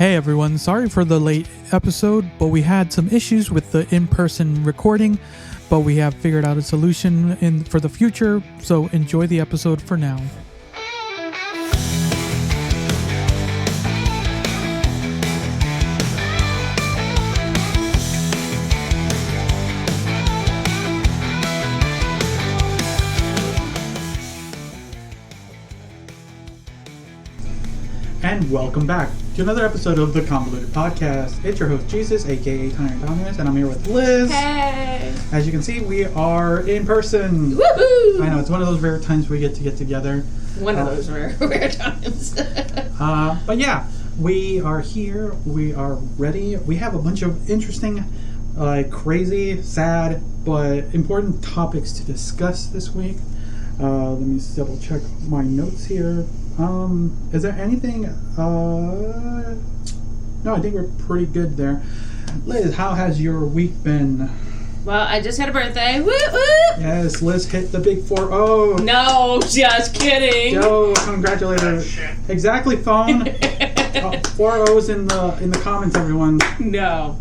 Hey everyone, sorry for the late episode, but we had some issues with the in-person recording, but we have figured out a solution for the future, so enjoy the episode for now. And welcome back to another episode of the Convoluted podcast. It's your host Jesus, aka Tyrant Dominus, and I'm here with Liz. Hey! As you can see, we are in person. Woohoo! I know, it's one of those rare times we get together. One of those rare times. But yeah, we are here. We are ready. We have a bunch of interesting, crazy, sad, but important topics to discuss this week. Let me double check my notes here. Is there anything? No, I think we're pretty good there. Liz, how has your week been? Well, I just had a birthday. Woo woo! Yes, Liz hit the big 4-0. No, just kidding. Yo, congratulations! Exactly, phone. 4 O's in the comments, everyone. No.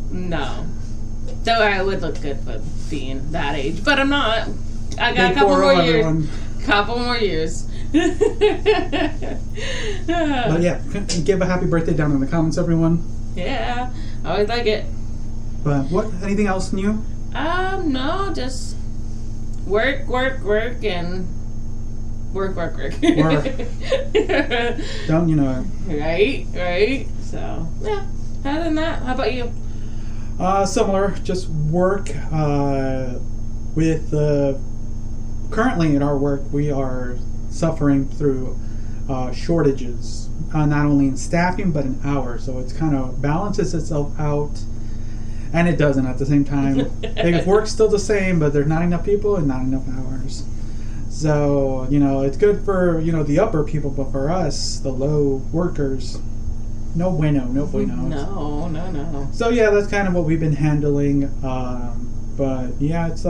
Though I would look good for being that age, but I'm not. I got Big a couple 4-0, more years. everyone. Couple more years. But yeah, give a happy birthday down in the comments, everyone. Yeah, I always like it. But what? Anything else new? No, just work, and work. Work. Don't you know it? Right. So yeah. Other than that, how about you? Similar, just work. With currently in our work, we are suffering through shortages, not only in staffing but in hours. So it's kind of balances itself out, and it doesn't at the same time. Like, work's still the same, but there's not enough people and not enough hours. So it's good for the upper people, but for us, the low workers, no bueno. No. So yeah, that's kind of what we've been handling. But yeah, it's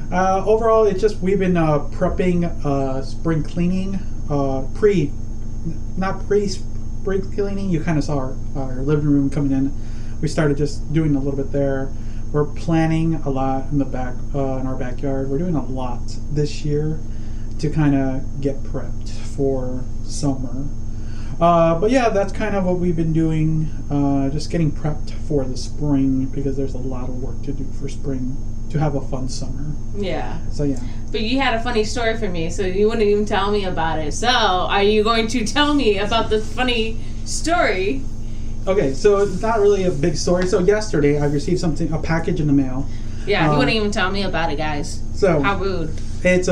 overall, it's just we've been prepping spring cleaning, pre-spring cleaning. You kind of saw our living room coming in. We started just doing a little bit there. We're planning a lot in the back in our backyard. We're doing a lot this year to kind of get prepped for summer. But yeah, that's kind of what we've been doing, just getting prepped for the spring, because there's a lot of work to do for spring to have a fun summer. Yeah. So yeah. But you had a funny story for me, so you wouldn't even tell me about it. So, are you going to tell me about the funny story? Okay, so it's not really a big story. So yesterday, I received a package in the mail. Yeah, you wouldn't even tell me about it, guys. So how rude. It's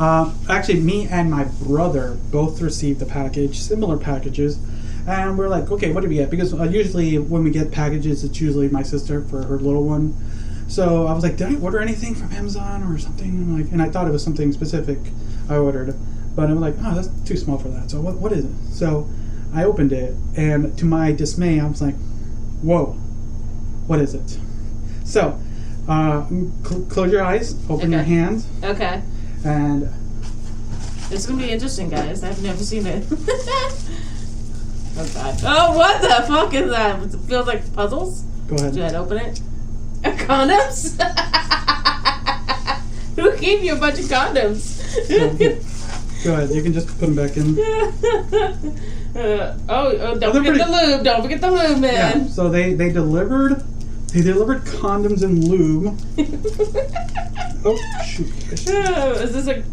actually, me and my brother both received the package, similar packages, and we're like, okay, what did we get? Because usually when we get packages, it's usually my sister for her little one. So I was like, did I order anything from Amazon or something? And I thought it was something specific I ordered, but I'm like, oh, that's too small for that. So what is it? So I opened it, and to my dismay, I was like, whoa, what is it? So close your eyes, open your hands. Okay. And it's gonna be interesting, guys. I've never seen it. Oh god. Oh, what the fuck is that? It feels like puzzles. Go ahead. Should I open it? Condoms? Who gave you a bunch of condoms? Go ahead. You can just put them back in. Don't forget the lube. Don't forget the lube, man. Yeah. So they delivered condoms and lube. Oh shoot! Is this a?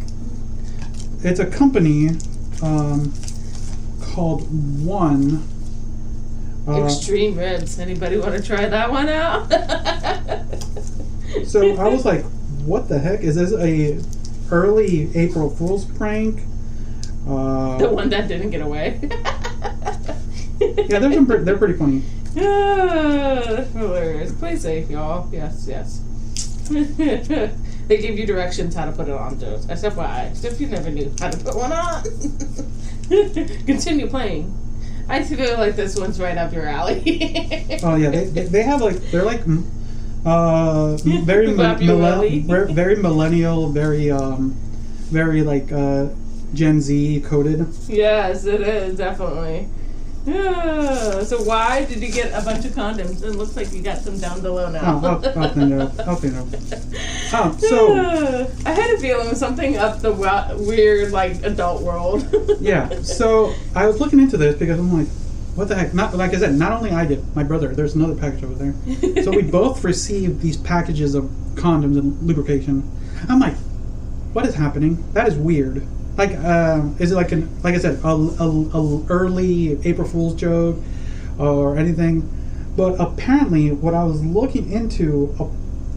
It's a company called One. Extreme Ribs. Anybody want to try that one out? So I was like, "What the heck is this? A early April Fool's prank?" The one that didn't get away. Yeah, they're pretty funny. That's hilarious. Play safe, y'all. Yes. They give you directions how to put it on, Joe. Except if you never knew how to put one on. Continue playing. I feel like this one's right up your alley. Oh yeah, they have they're very very millennial, very Gen Z coded. Yes, it is definitely. So why did you get a bunch of condoms? It looks like you got some down below now. I'll clean it up. I'll clean it up. So I had a feeling something up the weird, like, adult world. yeah. So I was looking into this because I'm like, what the heck? Not like I said, not only I did, my brother. There's another package over there. So we both received these packages of condoms and lubrication. I'm like, what is happening? That is weird. Like, is it like like I said, a early April Fool's joke or anything? But apparently, what I was looking into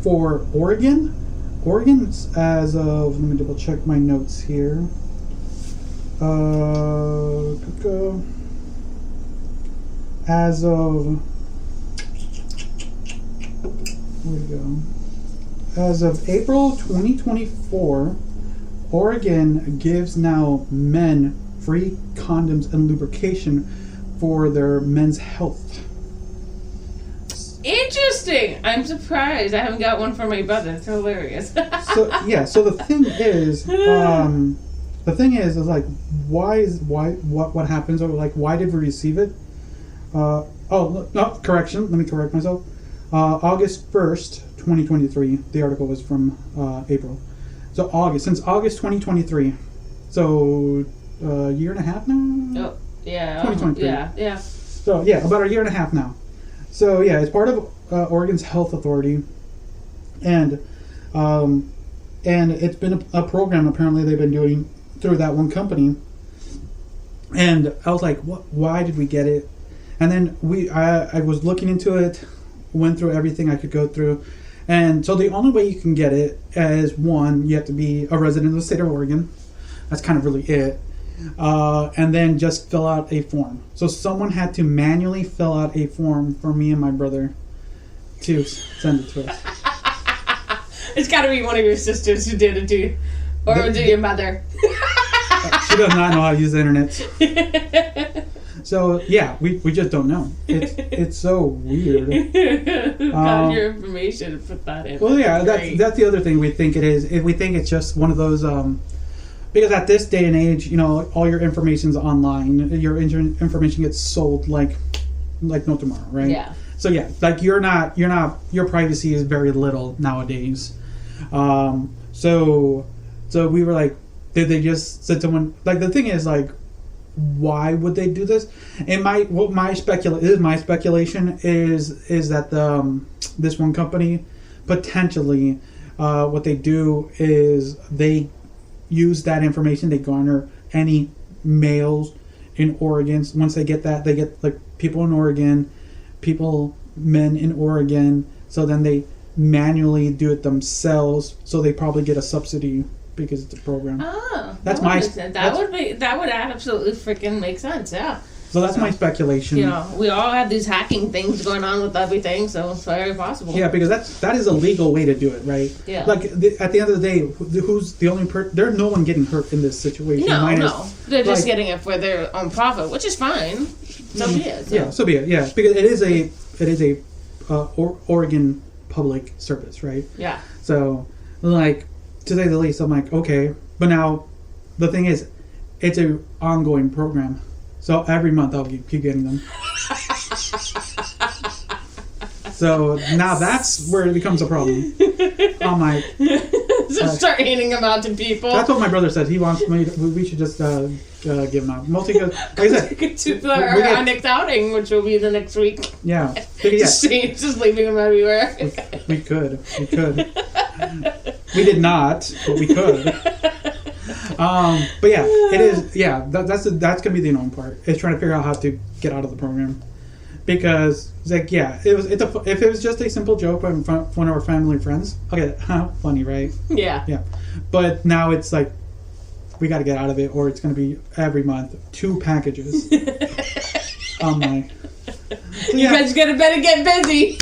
for Oregon's as of, let me double check my notes here. As of, where we go? As of April 2024. Oregon gives now men free condoms and lubrication for their men's health. Interesting. I'm surprised. I haven't got one for my brother. It's hilarious. So the thing is, is like, what happens, or like, why did we receive it? Correction. Let me correct myself. August 1st, 2023. The article was from April. So since August 2023, so a year and a half now. Oh yeah, 2023. Yeah. So yeah, about a year and a half now. So yeah, it's part of Oregon's health authority, and it's been a program apparently they've been doing through that one company. And I was like, what? Why did we get it? And then I was looking into it, went through everything I could go through. And so the only way you can get it is, one, you have to be a resident of the state of Oregon. That's kind of really it. And then just fill out a form. So someone had to manually fill out a form for me and my brother to send it to us. It's got to be one of your sisters who did it to you. Or was it your mother? She does not know how to use the internet. So yeah, we just don't know. It's so weird. Got your information and put that in. Well, yeah, that's the other thing we think it is. We think it's just one of those because at this day and age, you know, all your information's online. Your information gets sold like no tomorrow, right? Yeah. So yeah, like your privacy is very little nowadays. So we were like, did they just said someone, like, the thing is, like, why would they do this? And my speculation is that this one company potentially what they do is they use that information, they garner any males in Oregon. Once they get that, they get like people in Oregon, men in Oregon, so then they manually do it themselves, so they probably get a subsidy because it's a program. Oh, that would absolutely freaking make sense. Yeah. So that's my speculation. You know, we all have these hacking things going on with everything, so it's very possible. Yeah, because that is a legal way to do it, right? Yeah. Like at the end of the day, who's the only there's no one getting hurt in this situation. No, they're just getting it for their own profit, which is fine. So be it. So. Yeah, so be it. Yeah, because it is a Oregon public service, right? Yeah. So, like, to say the least, I'm like, okay, but now the thing is, it's a ongoing program. So every month I'll keep getting them. So now that's where it becomes a problem. I'm like, so start handing them out to people. That's what my brother said. He wants me. We should just give them out. Mostly because, like I said, to our next outing, which will be the next week. Yeah. Just leaving them everywhere. We could. We did not, but we could. But yeah, it is. Yeah, that's gonna be the annoying part. Is trying to figure out how to get out of the program, because it's like, yeah, if it was just a simple joke in front of one of our family friends, okay, funny, right? Yeah. Yeah, but now it's like we got to get out of it, or it's gonna be every month 2 packages. Oh my. So, you guys better get busy.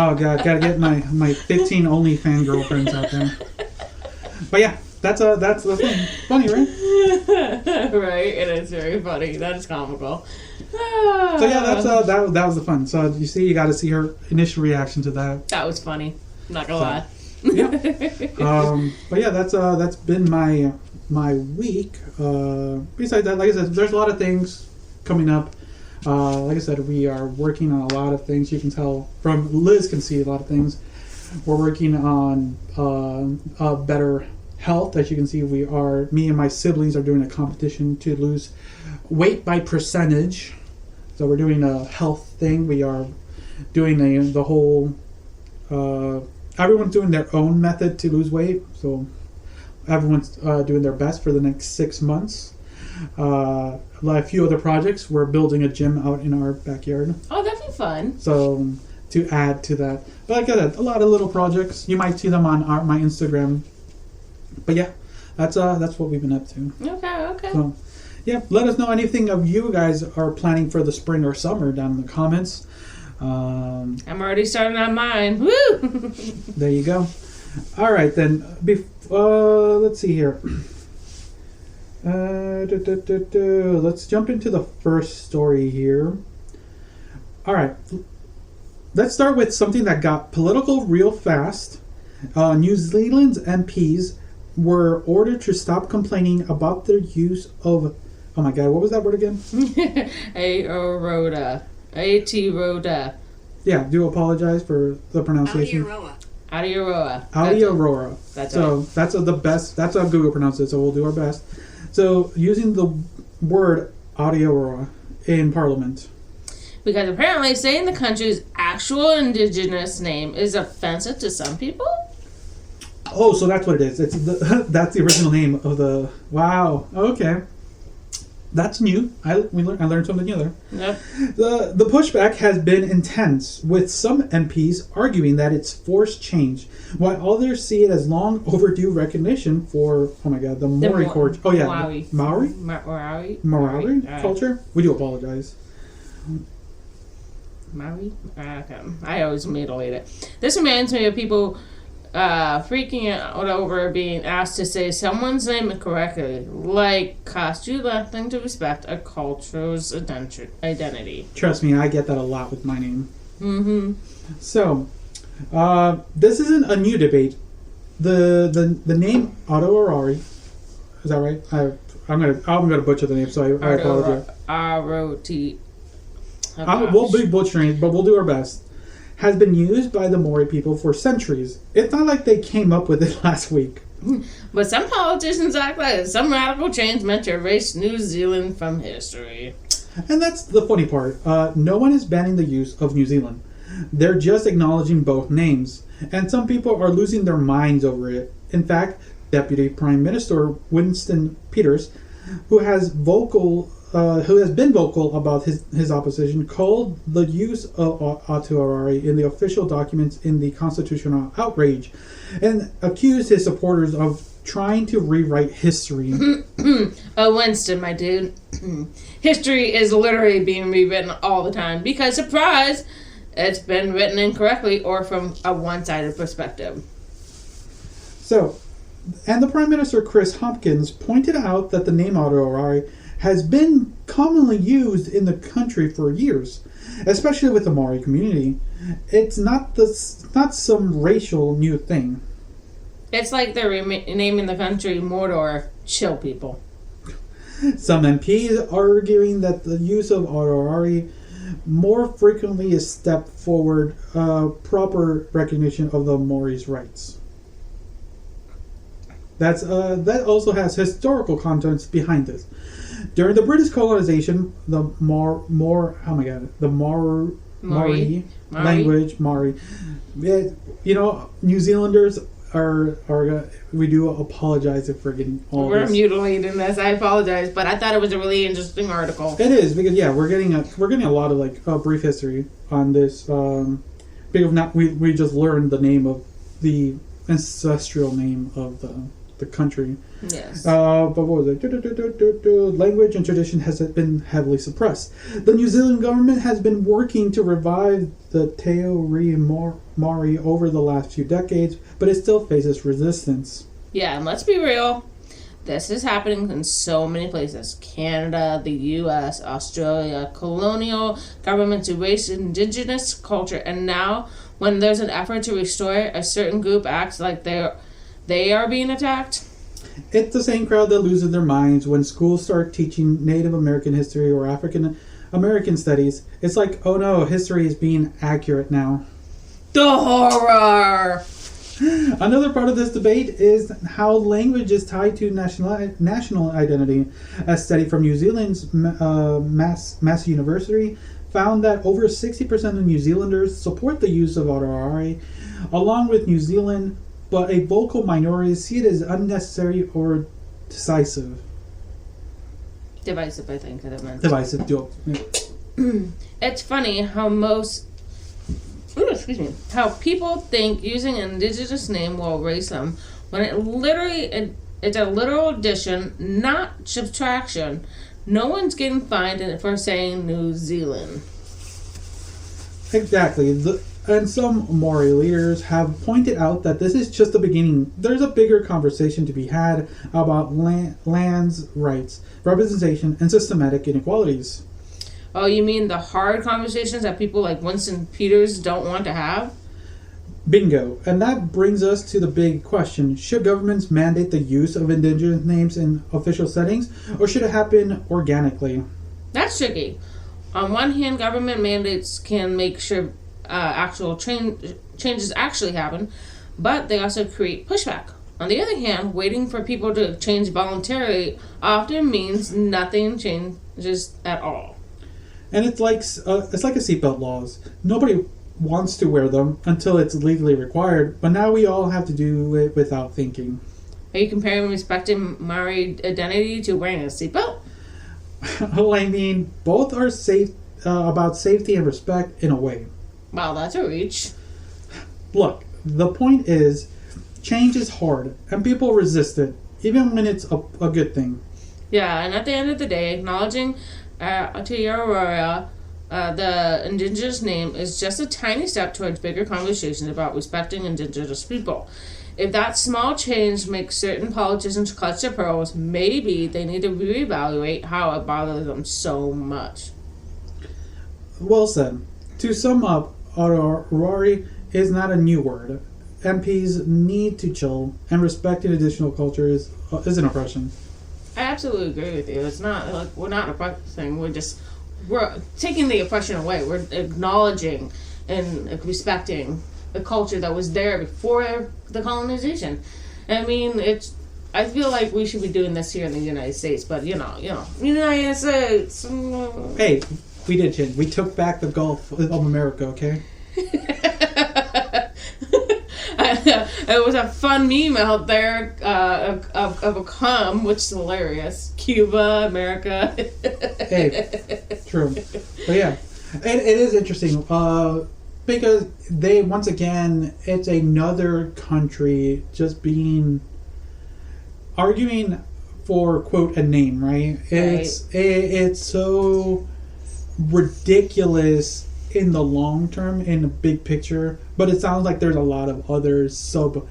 Oh god, gotta get my 15 OnlyFans girlfriends out there. But yeah. That's the thing. Funny, right? Right, it is very funny. That is comical. So yeah, that was the fun. So you see, you got to see her initial reaction to that. That was funny. I'm not gonna lie. Yeah. But yeah, that's been my week. Besides that, like I said, there's a lot of things coming up. Like I said, we are working on a lot of things. You can tell from Liz can see a lot of things. We're working on better health. As you can see, me and my siblings are doing a competition to lose weight by percentage. So we're doing a health thing. We are doing the whole. Everyone's doing their own method to lose weight. So everyone's doing their best for the next 6 months. A few other projects. We're building a gym out in our backyard. Oh, that'd be fun. So to add to that, but like I said, a lot of little projects. You might see them on my Instagram. But yeah, that's what we've been up to. Okay. So yeah, let us know anything of you guys are planning for the spring or summer down in the comments. I'm already starting on mine. Woo! There you go. All right then. Let's see here. Let's jump into the first story here. All right. Let's start with something that got political real fast. New Zealand's MPs were ordered to stop complaining about their use of... Oh my god, what was that word again? Aorota. Aorota. Yeah, do apologize for the pronunciation. Aorora. That's so right. That's the best. That's how Google pronounced it. So we'll do our best. So using the word Aorora in Parliament. Because apparently saying the country's actual indigenous name is offensive to some people. Oh, so that's what it is. That's the original name of the. Wow. Okay. That's new. I learned something new there. Yep. The pushback has been intense, with some MPs arguing that it's forced change, while others see it as long overdue recognition for, oh my god, the Maori culture. Oh yeah, Maori culture. We do apologize. Maori? Okay. I always mutilate it. This reminds me of people freaking out over being asked to say someone's name correctly, like cost you nothing to respect a culture's identity. Trust me, I get that a lot with my name. Mm-hmm. So, this isn't a new debate. The name Aorora, is that right? I'm gonna butcher the name, so I apologize. R-O-T. We'll be butchering it, but we'll do our best. Has been used by the Maori people for centuries. It's not like they came up with it last week. But some politicians act like some radical change meant to erase New Zealand from history. And that's the funny part. No one is banning the use of New Zealand. They're just acknowledging both names. And some people are losing their minds over it. In fact, Deputy Prime Minister Winston Peters, who has been vocal about his opposition, called the use of Aotearoa in the official documents in the constitutional outrage, and accused his supporters of trying to rewrite history. Oh, Winston, my dude. History is literally being rewritten all the time because, surprise, it's been written incorrectly or from a one-sided perspective. So, and the Prime Minister, Chris Hopkins, pointed out that the name Aotearoa has been commonly used in the country for years, especially with the Maori community. It's not some racial new thing. It's like they're naming the country Mordor, chill people. Some MPs arguing that the use of Aotearoa more frequently is step forward proper recognition of the Maori's rights. That also has historical contents behind this. During the British colonization, the Maori language, Maori. New Zealanders are we do apologize if we're getting all We're this. mutilating this. I apologize, but I thought it was a really interesting article. It is because we're getting a lot of brief history on this. Because we just learned the name of the ancestral name of the country. Yes. But what was it? Language and tradition has been heavily suppressed. The New Zealand government has been working to revive the Te Reo Maori over the last few decades, but it still faces resistance. Yeah, and let's be real. This is happening in so many places. Canada, the U.S., Australia, colonial governments erase indigenous culture, and now when there's an effort to restore it, a certain group acts like they are being attacked. It's the same crowd that loses their minds when schools start teaching Native American history or African American studies. It's like, oh no, history is being accurate now. The horror! Another part of this debate is how language is tied to national identity. A study from New Zealand's Mass University found that over 60% of New Zealanders support the use of Aotearoa, along with New Zealand, but a vocal minority see it as unnecessary or decisive. Divisive, I think that it meant. Divisive. It's funny how how people think using an indigenous name will erase them, when it's a literal addition, not subtraction. No one's getting fined for saying New Zealand. Exactly. And some Maori leaders have pointed out that this is just the beginning. There's a bigger conversation to be had about land's rights, representation, and systematic inequalities. Oh, you mean the hard conversations that people like Winston Peters don't want to have? Bingo. And that brings us to the big question. Should governments mandate the use of indigenous names in official settings, or should it happen organically? That's tricky. On one hand, government mandates can make sure actual changes actually happen, but they also create pushback. On the other hand, waiting for people to change voluntarily often means nothing changes at all. And it's like a seatbelt laws. Nobody wants to wear them until it's legally required, but now we all have to do it without thinking. Are you comparing respecting Maori identity to wearing a seatbelt? Well, I mean, both are safe about safety and respect in a way. Wow, that's a reach. Look, the point is, change is hard, and people resist it, even when it's a good thing. Yeah, and at the end of the day, acknowledging Aotearoa, the indigenous name, is just a tiny step towards bigger conversations about respecting indigenous people. If that small change makes certain politicians clutch their pearls, maybe they need to reevaluate how it bothers them so much. Well said. To sum up, Aotearoa is not a new word. MPs need to chill, and respecting additional cultures is an oppression. I absolutely agree with you. It's not like we're not oppressing. We're taking the oppression away. We're acknowledging and respecting the culture that was there before the colonization. I mean, I feel like we should be doing this here in the United States, but United States. Hey, we did change. We took back the Gulf of America. Okay. It was a fun meme out there of a cum, which is hilarious. Cuba, America. Hey, true. But yeah, it is interesting because they, once again, it's another country just arguing for, quote, a name, right? It's so ridiculous in the long term, in the big picture, but it sounds like there's a lot of other sub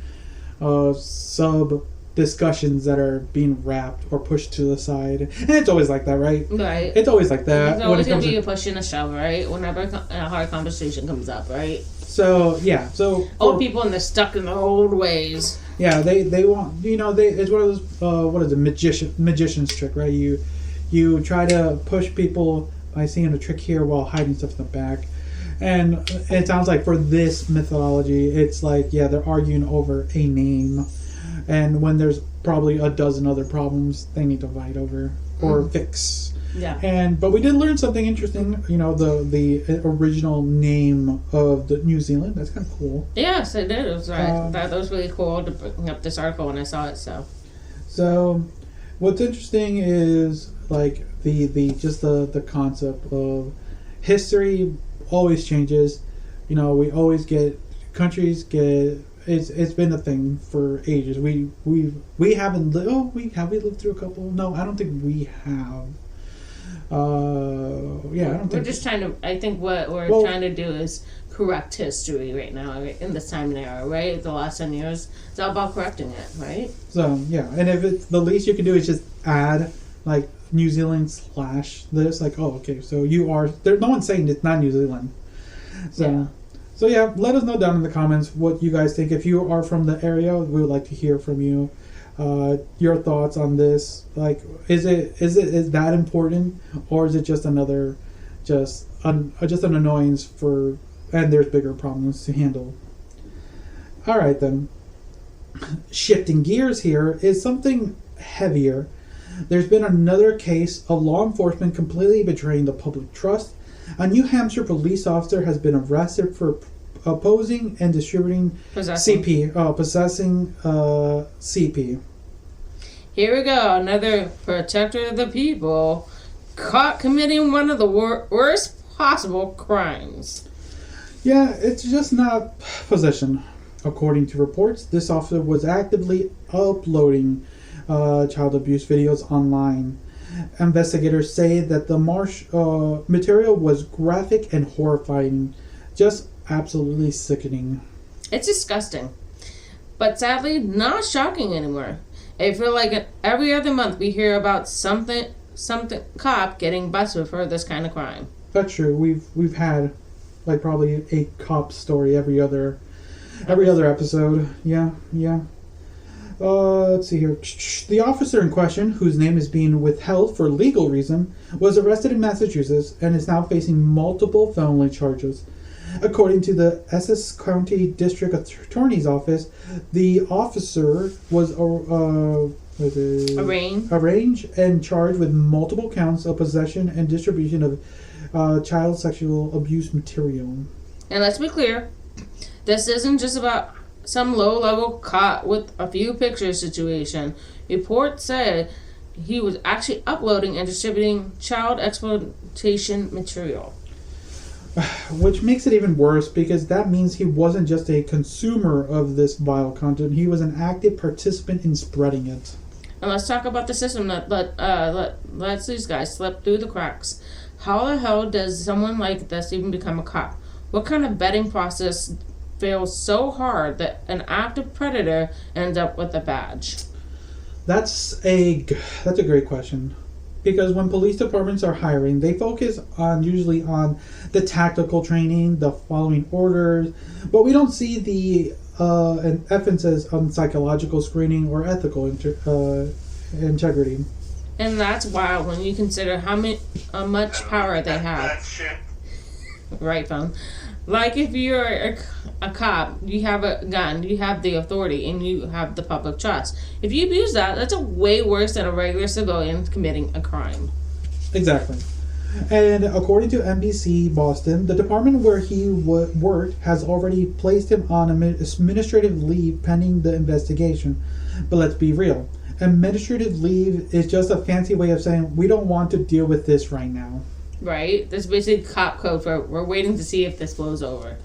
discussions that are being wrapped or pushed to the side, and it's always like that, right? Right. It's always like that. There's always going to be a push and a shove, right? Whenever a hard conversation comes up, right? So yeah, old people and they're stuck in their old ways. Yeah, they want, it's one of those what is it, magician's trick, right? You try to push people by seeing a trick here while hiding stuff in the back. And it sounds like for this methodology, it's like, yeah, they're arguing over a name. And when there's probably a dozen other problems they need to fight over or fix. Yeah. But we did learn something interesting, the original name of the New Zealand. That's kind of cool. Yes, it did. It was right. That was really cool to bring up this article when I saw it. So what's interesting is like the concept of history always changes. We always get countries get. It's been a thing for ages. We haven't have we lived through a couple? No, I don't think we have. I don't think we're just trying to. I think what we're trying to do is correct history right now in this time and era, right? The last 10 years, it's all about correcting it, right? So yeah, and if it's the least you can do is just add like New Zealand / this, like, oh, okay, so you are there. No one's saying it's not New Zealand. So yeah, let us know down in the comments what you guys think. If you are from the area, we would like to hear from you. Your thoughts on this. Like, is that important, or is it just another just an annoyance for, and there's bigger problems to handle. All right then. Shifting gears here is something heavier. There's been another case of law enforcement completely betraying the public trust. A New Hampshire police officer has been arrested for opposing and distributing CP. Possessing CP. Here we go. Another protector of the people caught committing one of the worst possible crimes. Yeah, it's just not possession. According to reports, this officer was actively uploading child abuse videos online. Investigators say that the material was graphic and horrifying, just absolutely sickening. It's disgusting, but sadly not shocking anymore. I feel like every other month we hear about something cop getting busted for this kind of crime. That's true. We've had like probably a cop story every other episode. Yeah. Let's see here. The officer in question, whose name is being withheld for legal reason, was arrested in Massachusetts and is now facing multiple felony charges. According to the Essex County District Attorney's Office, the officer was arraigned and charged with multiple counts of possession and distribution of child sexual abuse material. And let's be clear, this isn't just about some low-level caught with a few pictures situation. Reports said he was actually uploading and distributing child exploitation material. Which makes it even worse, because that means he wasn't just a consumer of this vile content, he was an active participant in spreading it. And let's talk about the system that lets these guys slip through the cracks. How the hell does someone like this even become a cop? What kind of vetting process fails so hard that an active predator ends up with a badge? That's a great question. Because when police departments are hiring, they focus usually on the tactical training, the following orders, but we don't see the an emphasis on psychological screening or ethical integrity. And that's wild when you consider how much power they have. Right, phone. Like if you're a cop, you have a gun, you have the authority, and you have the public trust. If you abuse that, that's a way worse than a regular civilian committing a crime. Exactly. And according to NBC Boston, the department where he worked has already placed him on administrative leave pending the investigation. But let's be real. Administrative leave is just a fancy way of saying we don't want to deal with this right now. Right? That's basically cop code for we're waiting to see if this blows over.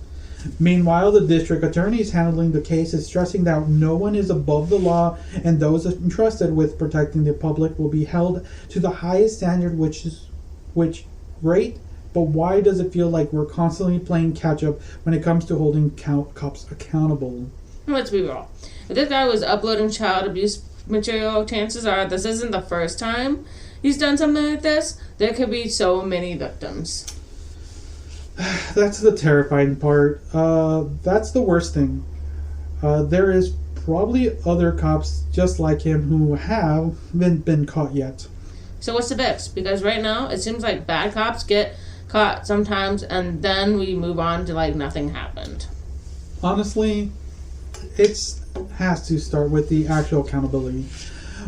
Meanwhile, the district attorneys handling the case is stressing that no one is above the law and those entrusted with protecting the public will be held to the highest standard, which great, but why does it feel like we're constantly playing catch up when it comes to holding cops accountable? Let's be real. If this guy was uploading child abuse material, chances are this isn't the first time he's done something like this. There could be so many victims. That's the terrifying part. That's the worst thing. There is probably other cops just like him who haven't been caught yet. So what's the fix? Because right now it seems like bad cops get caught sometimes and then we move on to like nothing happened. Honestly, it has to start with the actual accountability.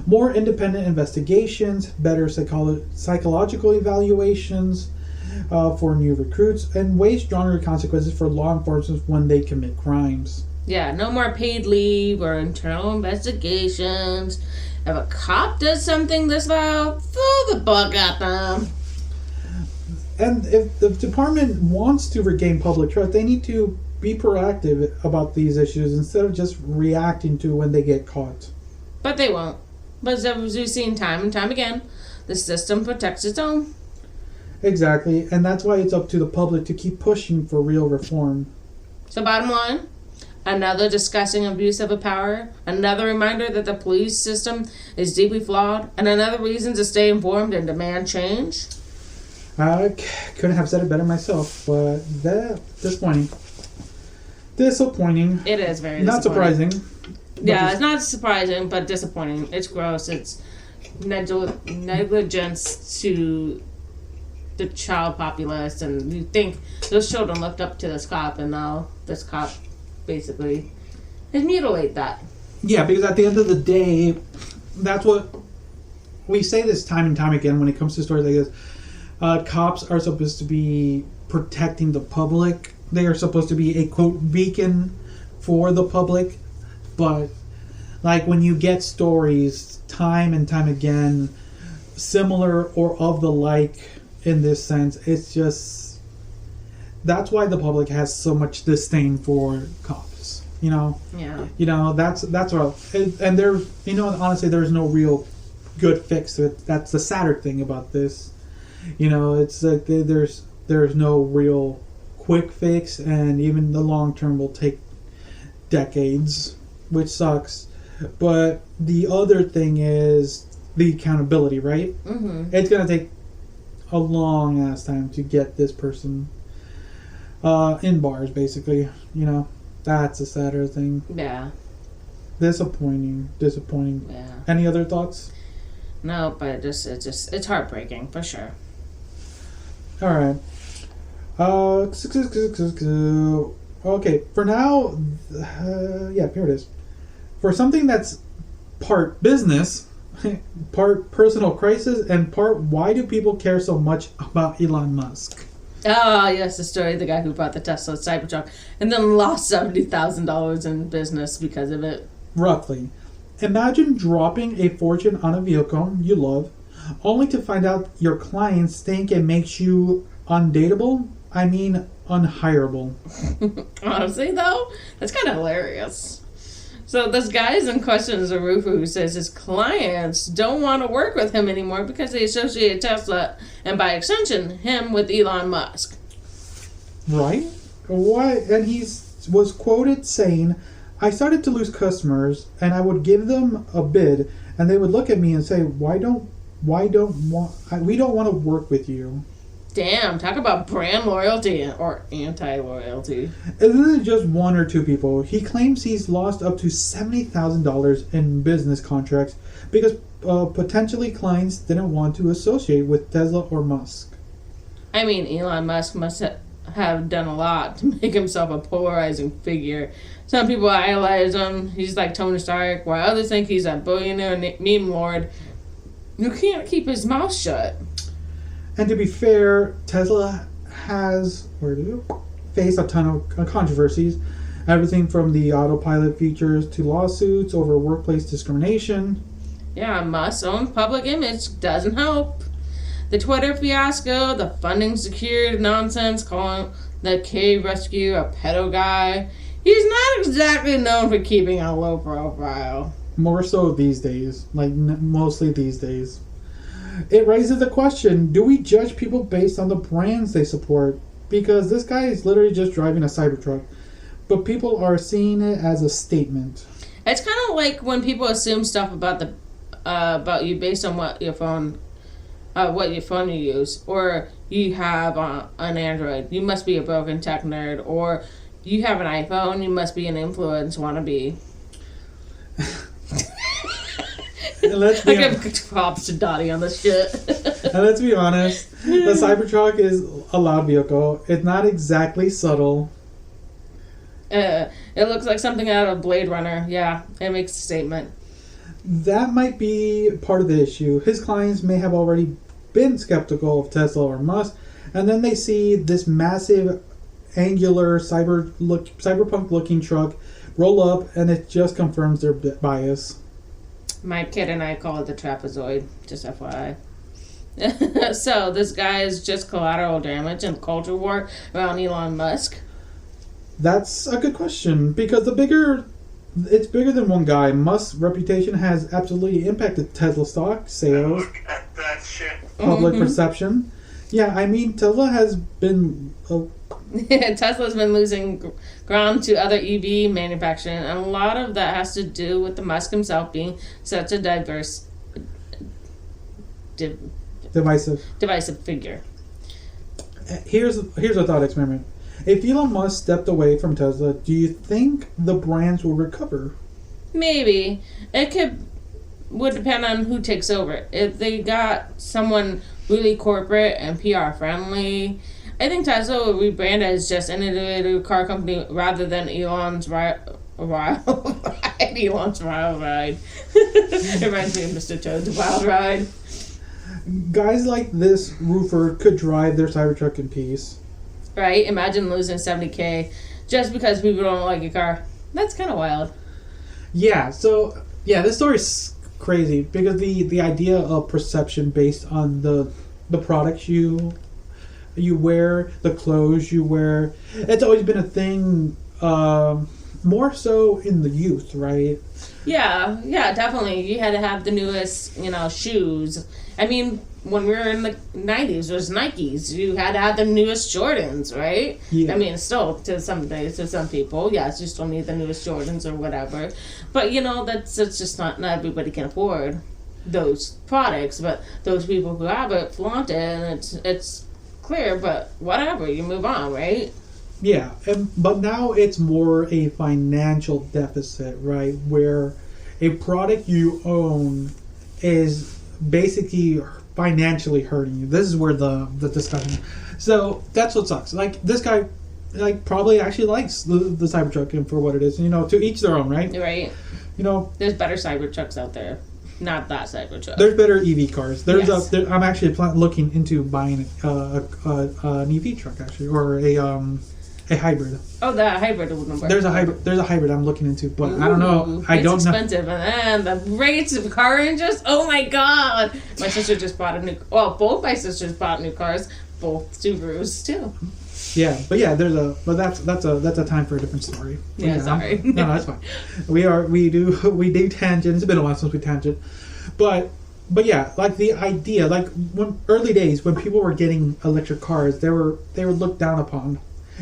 More independent investigations, better psychological evaluations for new recruits, and way stronger consequences for law enforcement when they commit crimes. Yeah, no more paid leave or internal investigations. If a cop does something this vile, throw the book at them. And if the department wants to regain public trust, they need to be proactive about these issues instead of just reacting to when they get caught. But they won't. But as we've seen time and time again, the system protects its own. Exactly, and that's why it's up to the public to keep pushing for real reform. So bottom line, another disgusting abuse of power, another reminder that the police system is deeply flawed, and another reason to stay informed and demand change. I couldn't have said it better myself, but disappointing. Disappointing. It is very not disappointing. Surprising. Yeah, it's not surprising, but disappointing. It's gross. It's negligence to the child populace, and you think those children looked up to this cop, and now this cop basically has mutilated that. Yeah, because at the end of the day, that's what we say this time and time again when it comes to stories like this. Cops are supposed to be protecting the public. They are supposed to be a, quote, beacon for the public. But, like, when you get stories time and time again, similar or of the like in this sense, it's just... That's why the public has so much disdain for cops, you know? Yeah. You know, that's what... And there, you know, honestly, there's no real good fix to it. That's the sadder thing about this. You know, it's like there's no real quick fix, and even the long term will take decades, which sucks. But the other thing is the accountability, right? Mm-hmm. It's gonna take a long ass time to get this person in bars, basically. You know, that's a sadder thing. Yeah. Disappointing. Yeah. Any other thoughts? No, but it's heartbreaking for sure. All right. Okay, for now, yeah, here it is. For something that's part business, part personal crisis, and part why do people care so much about Elon Musk? Oh, yes, the story of the guy who bought the Tesla Cybertruck and then lost $70,000 in business because of it. Roughly. Imagine dropping a fortune on a vehicle you love, only to find out your clients think it makes you undateable. I mean, unhireable. Honestly, though, that's kind of hilarious. So this guy is in question as a roofer who says his clients don't want to work with him anymore because they associate Tesla and, by extension, him with Elon Musk. Right? Why? And was quoted saying, "I started to lose customers, and I would give them a bid, and they would look at me and say, we don't want to work with you." Damn, talk about brand loyalty or anti-loyalty. Isn't it just one or two people? He claims he's lost up to $70,000 in business contracts because potentially clients didn't want to associate with Tesla or Musk. I mean, Elon Musk must have done a lot to make himself a polarizing figure. Some people idolize him. He's like Tony Stark, while others think he's a billionaire meme lord who can't keep his mouth shut. And to be fair, Tesla has faced a ton of controversies. Everything from the autopilot features to lawsuits over workplace discrimination. Yeah, Musk's own public image doesn't help. The Twitter fiasco, the funding secured nonsense, calling the K Rescue a pedo guy. He's not exactly known for keeping a low profile. More so these days. Like, mostly these days. It raises the question, do we judge people based on the brands they support? Because this guy is literally just driving a Cybertruck. But people are seeing it as a statement. It's kind of like when people assume stuff about you based on what your phone you use. Or you have an Android. You must be a broken tech nerd. Or you have an iPhone. You must be an influence wannabe. Let's be I give props to Dottie on this shit. And let's be honest, the Cybertruck is a loud vehicle. It's not exactly subtle. It looks like something out of Blade Runner. Yeah, it makes a statement. That might be part of the issue. His clients may have already been skeptical of Tesla or Musk, and then they see this massive, angular, cyberpunk-looking truck roll up, and it just confirms their bias. My kid and I call it the trapezoid, just FYI. So, this guy is just collateral damage in the culture war around Elon Musk? That's a good question, because it's bigger than one guy. Musk's reputation has absolutely impacted Tesla stock, sales, look at that shit. public perception. Yeah, I mean, Tesla has been... Tesla's been losing ground to other EV manufacturing, and a lot of that has to do with the Musk himself being such a diverse, divisive figure. Here's a thought experiment. If Elon Musk stepped away from Tesla, do you think the brands will recover? Maybe. Would depend on who takes over. If they got someone really corporate and PR friendly. I think Tesla will rebrand as just an innovative car company rather than Elon's wild ride. Elon's wild ride. It reminds me of Mr. Toad's Wild Ride. Guys like this roofer could drive their Cybertruck in peace. Right? Imagine losing $70,000 just because people don't like your car. That's kind of wild. Yeah, so, yeah, this story's crazy because the idea of perception based on the products you wear, the clothes you wear, it's always been a thing, more so in the youth, right? Yeah, definitely. You had to have the newest, shoes. I mean, when we were in the 90s, it was Nikes. You had to have the newest Jordans, right? Yeah. I mean, still, to some people, yes, you still need the newest Jordans or whatever. But, that's just not everybody can afford those products. But those people who have it flaunt it, and it's clear, but whatever, you move on, right? Yeah, but now it's more a financial deficit, right? Where a product you own is basically financially hurting you. This is where the discussion. So that's what sucks. Like this guy, probably actually likes the Cybertruck and for what it is. To each their own, right? Right. There's better Cybertrucks out there. Not that Cybertruck. There's better EV cars. Yes. I'm actually looking into buying an EV truck actually, or a hybrid. Oh, that hybrid wouldn't work. There's a hybrid I'm looking into, but I don't know. I don't know. It's expensive, and the rates of car ranges. Oh my god! My sister just bought both my sisters bought new cars, both Subarus too. Yeah, but that's a time for a different story. Yeah, sorry. No, that's fine. We do tangent. It's been a while since we tangent, but yeah, like the idea, like when early days when people were getting electric cars, they were looked down upon.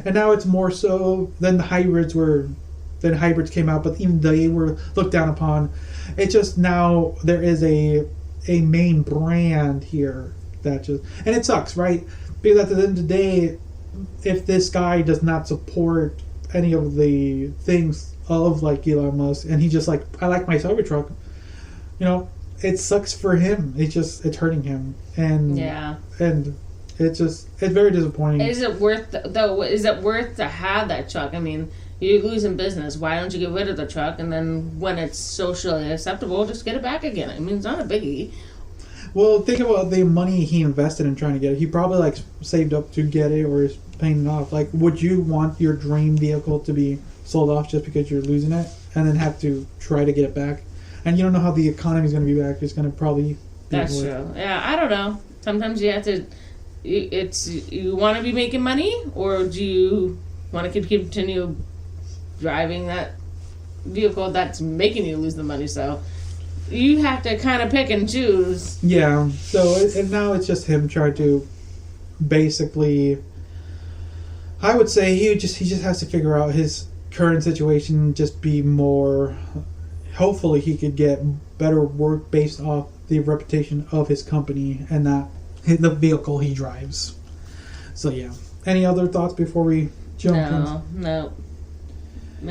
And now it's more so than hybrids came out, but even they were looked down upon. It's just now there is a main brand here and it sucks, right? Because at the end of the day, if this guy does not support any of the things of like Elon Musk, and he just like, I like my Cybertruck, it sucks for him. It's hurting him, and yeah, and it's very disappointing. Is it worth to have that truck? I mean, you're losing business. Why don't you get rid of the truck, and then when it's socially acceptable, just get it back again? I mean, it's not a biggie. Well, think about the money he invested in trying to get it. He probably saved up to get it, or is paying it off. Like, would you want your dream vehicle to be sold off just because you're losing it, and then have to try to get it back? And you don't know how the economy is going to be back. It's going to probably be That's true. Yeah, I don't know. Sometimes you have to. You want to be making money, or do you want to continue driving that vehicle that's making you lose the money? So you have to kind of pick and choose. Yeah. So and now it's just him trying to basically. I would say he just has to figure out his current situation. Just be more. Hopefully, he could get better work based off the reputation of his company and that. The vehicle he drives. So yeah. Any other thoughts before we jump in? No.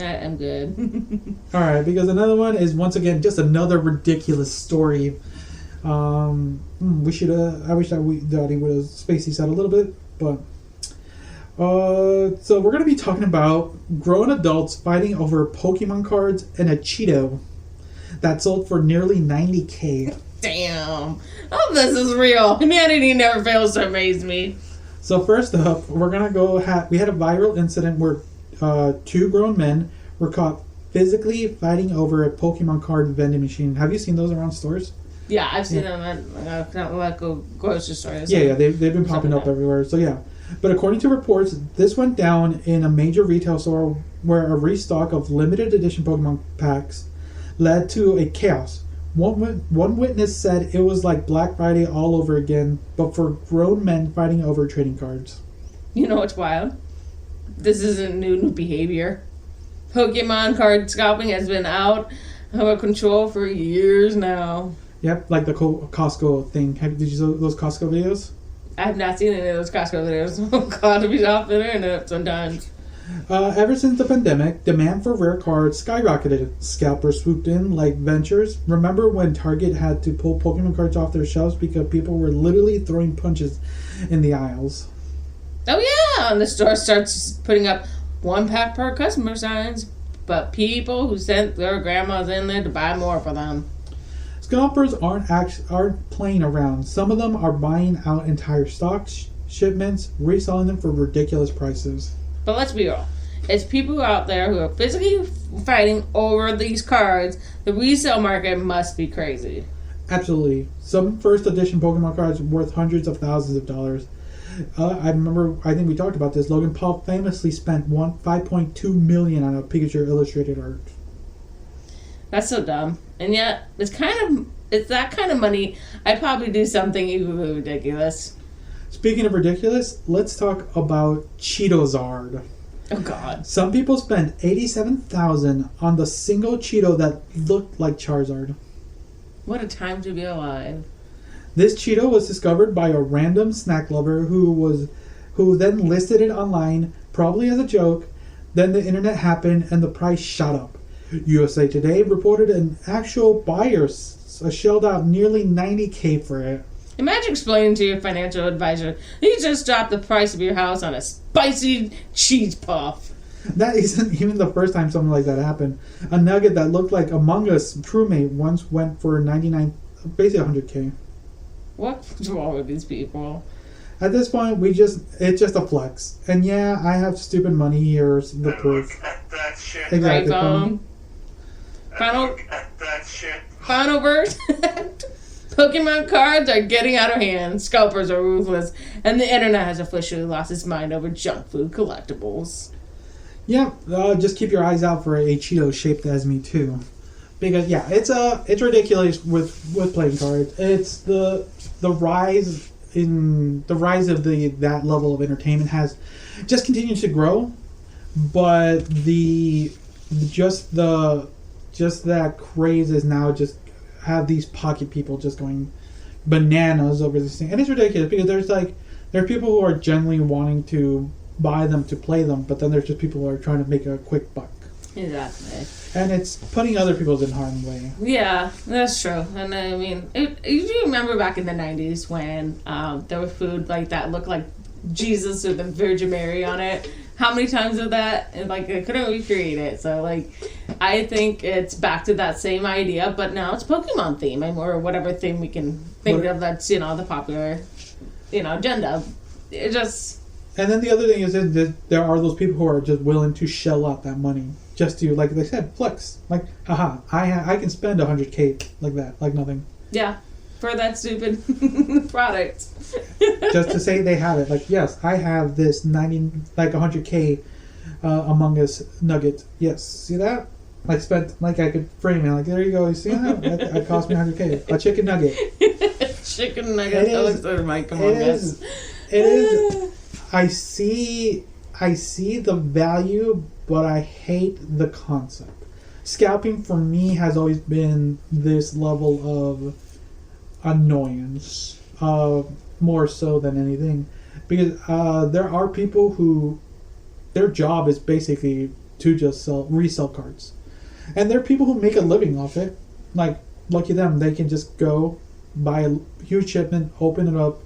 I'm good. Alright, because another one is once again just another ridiculous story. I wish that he would have spaced these out a little bit, but so we're gonna be talking about grown adults fighting over Pokemon cards and a Cheeto that sold for nearly $90,000. Damn. Oh, this is real. Humanity never fails to amaze me. So first up, we're going to we had a viral incident where two grown men were caught physically fighting over a Pokemon card vending machine. Have you seen those around stores? Yeah, I've seen them at grocery stores. Yeah, they've been popping up everywhere. So yeah. But according to reports, this went down in a major retail store where a restock of limited edition Pokemon packs led to a chaos. One witness said it was like Black Friday all over again, but for grown men fighting over trading cards. You know what's wild? This isn't new behavior. Pokemon card scalping has been out of control for years now. Yep, like the Costco thing. Did you see those Costco videos? I have not seen any of those Costco videos. Oh God, to be off the internet sometimes. Ever since the pandemic, demand for rare cards skyrocketed. Scalpers swooped in like ventures. Remember when Target had to pull Pokemon cards off their shelves because people were literally throwing punches in the aisles? Oh yeah, and the store starts putting up 1 pack per customer signs, but people who sent their grandmas in there to buy more for them. Scalpers aren't playing around. Some of them are buying out entire stocks, shipments, reselling them for ridiculous prices. But let's be real. It's people out there who are physically fighting over these cards. The resale market must be crazy. Absolutely. Some first edition Pokemon cards worth hundreds of thousands of dollars. I think we talked about this. Logan Paul famously spent $5.2 million on a Pikachu illustrated art. That's so dumb. And yet, it's that kind of money. I'd probably do something equally ridiculous. Speaking of ridiculous, let's talk about Cheetozard. Oh God! Some people spent $87,000 on the single Cheeto that looked like Charizard. What a time to be alive! This Cheeto was discovered by a random snack lover who then listed it online, probably as a joke. Then the internet happened and the price shot up. USA Today reported an actual buyer shelled out nearly $90,000 for it. Imagine explaining to your financial advisor, you just dropped the price of your house on a spicy cheese puff. That isn't even the first time something like that happened. A nugget that looked like Among Us crewmate once went for basically $100,000. What's wrong with these people? At this point, it's just a flex. And yeah, I have stupid money. Here's the proof. Look at that shit. Exactly. Right, Look at that shit. Final verse. Pokemon cards are getting out of hand. Scalpers are ruthless, and the internet has officially lost its mind over junk food collectibles. Yeah, just keep your eyes out for a Cheeto shaped as me too, because yeah, it's ridiculous with playing cards. It's the rise of that level of entertainment has just continued to grow, but that craze is now just have these pocket people just going bananas over this thing, and it's ridiculous because there are people who are genuinely wanting to buy them to play them, but then there's just people who are trying to make a quick buck. Exactly. And it's putting other people's in harm's way. Yeah, that's true. And I mean, you do remember back in the 90s when there was food like that looked like Jesus or the Virgin Mary on it? How many times of that? And I couldn't recreate it. So I think it's back to that same idea, but now it's Pokemon theme or whatever theme we can think of that's the popular agenda. It just. And then the other thing is that there are those people who are just willing to shell out that money just to, like they said, flex. Haha, I can spend $100,000 like that, like nothing. Yeah, for that stupid product. Just to say they have it. Yes, I have this $100,000 Among Us nugget. Yes, see that? I could frame it. There you go. You see that? That cost me $100,000. A chicken nugget. Chicken nugget. That looks like Among Us. It is. I see the value, but I hate the concept. Scalping for me has always been this level of annoyance, more so than anything, because there are people who their job is basically to just resell cards, and there are people who make a living off it. Lucky them, they can just go buy a huge shipment, open it up,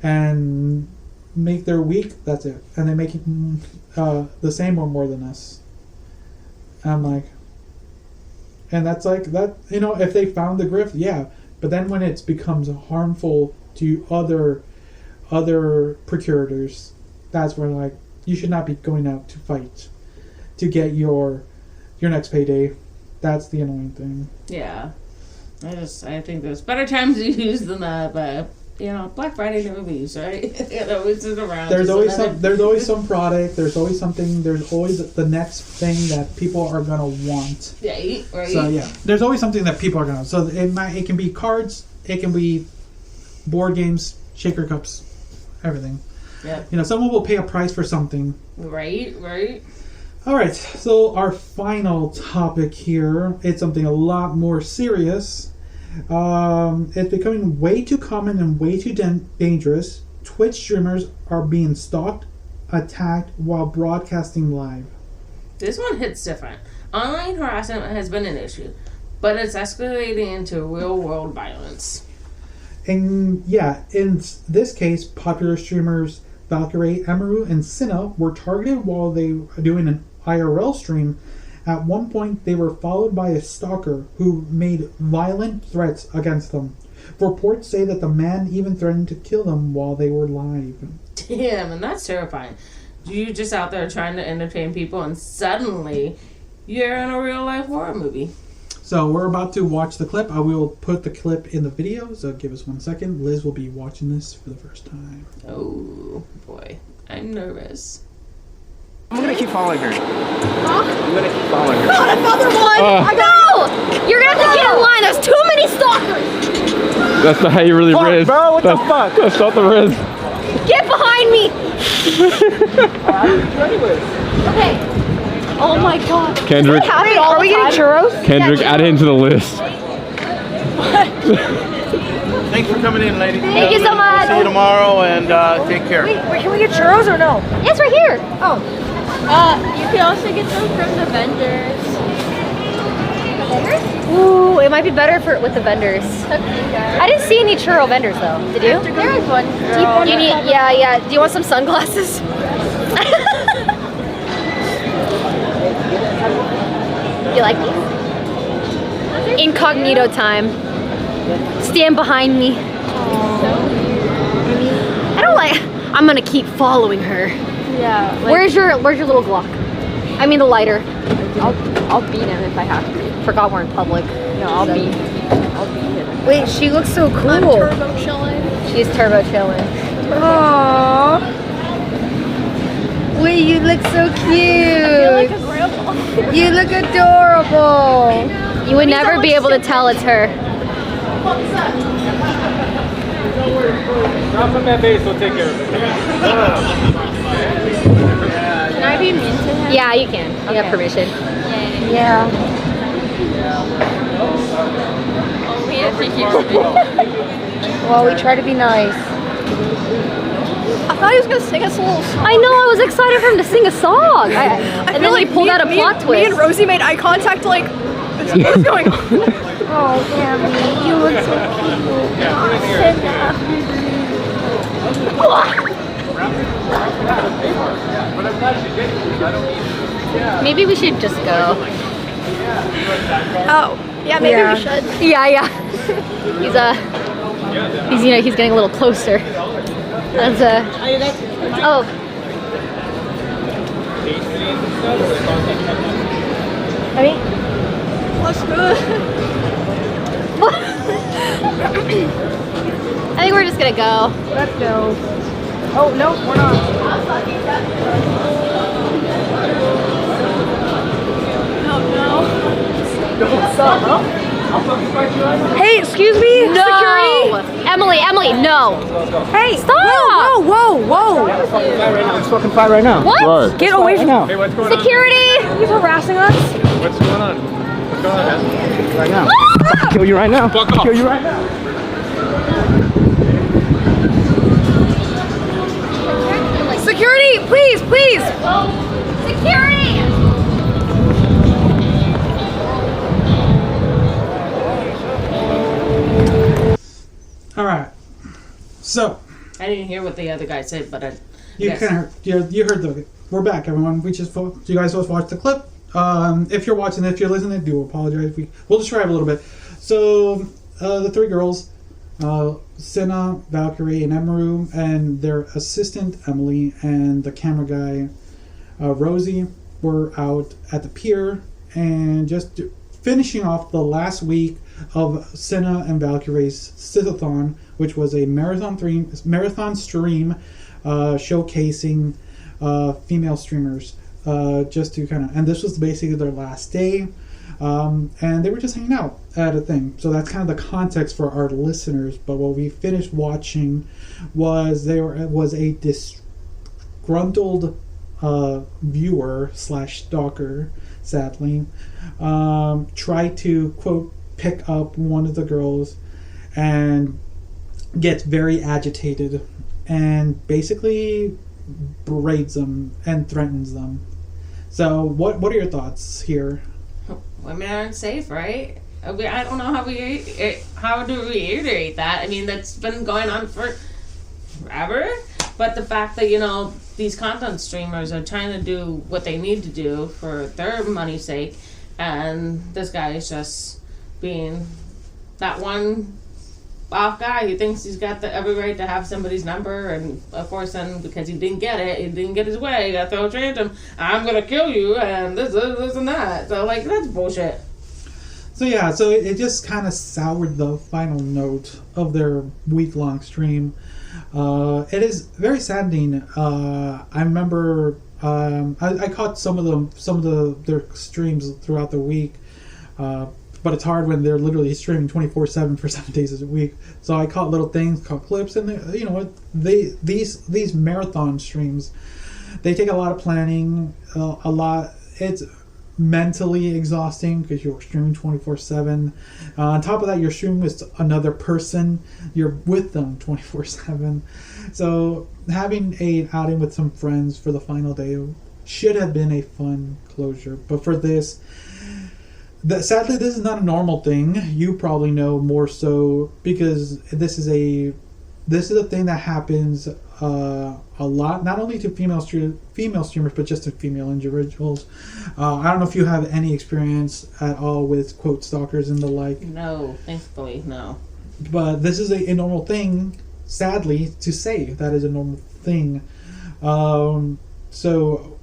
and make their week. That's it, and they make it the same or more than us. And that's that. If they found the grift, yeah. But then when it becomes harmful to other procurators, that's when you should not be going out to fight to get your next payday. That's the annoying thing. Yeah, I think there's better times to use than that, but. Black Friday never leaves, right? It's just around. There's always some product. There's always something. There's always the next thing that people are gonna want. Yeah, right. So yeah, there's always something that people are gonna. So it can be cards. It can be board games, shaker cups, everything. Yeah. Someone will pay a price for something. Right. All right. So our final topic here. It's something a lot more serious. It's becoming way too common and way too dangerous. Twitch streamers are being stalked, attacked while broadcasting live. This one hits different. Online harassment has been an issue, but it's escalating into real-world violence. And yeah, in this case, popular streamers Valkyrie, Emaru, and Cinna were targeted while they were doing an IRL stream. At one point, they were followed by a stalker who made violent threats against them. Reports say that the man even threatened to kill them while they were live. Damn, and that's terrifying. You're just out there trying to entertain people, and suddenly you're in a real-life horror movie. So we're about to watch the clip. I will put the clip in the video, so give us 1 second. Liz will be watching this for the first time. Oh, boy. I'm nervous. I'm gonna keep following her. Huh? I'm gonna keep following her. Not another one! No! You're gonna have to get in line. There's too many stalkers! That's not how you really riz. Bro, what the fuck? That's not the riz. Get behind me! Okay. Oh my god. Kendrick, Are we getting churros? Kendrick, add it into the list. Thanks for coming in, lady. Thank you so much. See you tomorrow and take care. Wait, can we get churros or no? Yes, right here. Oh. You can also get them from the vendors. Ooh, it might be better for with the vendors. I didn't see any churro vendors though. Did you? There is one. You need, yeah. Do you want some sunglasses? You like these? Incognito time. Stand behind me. I don't like. I'm gonna keep following her. Yeah. Where's your little Glock? I mean the lighter. I'll beat him if I have to. Forgot we're in public. No, I'll beat him. Wait, she looks so cool. I'm turbo chilling. She's turbo chilling. Aww. Wait, you look so cute. I feel like a grandma. You look adorable. You would never be able to tell it's her. Drop on that base, we'll take care of it. Can I be mean to him? Yeah, you can. You have permission. Yay. Yeah. Oh, we have to keep Well, we try to be nice. I thought he was going to sing us a little song. I know, I was excited for him to sing a song. And then he pulled out a plot twist. Me and Rosie made eye contact like, what's going on? Oh, Tammy, you look so cute. Maybe we should just go. Oh, yeah, maybe we should. Yeah. He's getting a little closer. That's oh. I mean, That's good. I think we're just gonna go. Let's go. Oh, no, we're not. Oh, no. What's up, bro? I'll fucking fight you right now. Hey, excuse me? No! Security? Emily, no! Hey, Stop! Whoa! Let's fucking fight right now. What? Right. Get away from Hey, what's going Security! He's harassing us. on? What's going on? What's going on, man? Right now. I'll kill you right now. Fuck off. Kill you right now. Security, please! Security! Alright. So, I didn't hear what the other guy said, but you heard the. We're back, everyone. You guys both watched the clip. If you're watching, if you're listening, do apologize. We'll describe a little bit. So, the three girls, Cinna, Valkyrie, and Emaru, and their assistant Emily, and the camera guy Rosie, were out at the pier and just finishing off the last week of Cinna and Valkyrie's Scythathon, which was a marathon stream showcasing female streamers, just to kind of, and this was basically their last day, and they were just hanging out at a thing. So that's kind of the context for our listeners. But what we finished watching was a disgruntled viewer / stalker, sadly, tried to quote pick up one of the girls and gets very agitated and basically berates them and threatens them. So what are your thoughts here? Women aren't safe, right? I don't know how to reiterate that. I mean, that's been going on for forever. But the fact that, these content streamers are trying to do what they need to do for their money's sake, and this guy is just being that one off guy who thinks he's got every right to have somebody's number, and of course then because he didn't get his way, he got to throw a tantrum, I'm gonna kill you, and this and that. So that's bullshit. So yeah, so it just kind of soured the final note of their week-long stream. It is very saddening. I remember I caught some of their streams throughout the week, but it's hard when they're literally streaming 24/7 for 7 days a week. So I caught little things, caught clips, and these marathon streams, they take a lot of planning, a lot. It's mentally exhausting because you're streaming 24/7. On top of that, you're streaming with another person. You're with them 24/7. So having an outing with some friends for the final day should have been a fun closure. But for this, sadly, this is not a normal thing. You probably know more so because this is a thing that happens a lot, not only to female streamers, but just to female individuals. I don't know if you have any experience at all with quote stalkers and the like. No, thankfully, no. But this is a normal thing, sadly, to say that is a normal thing. So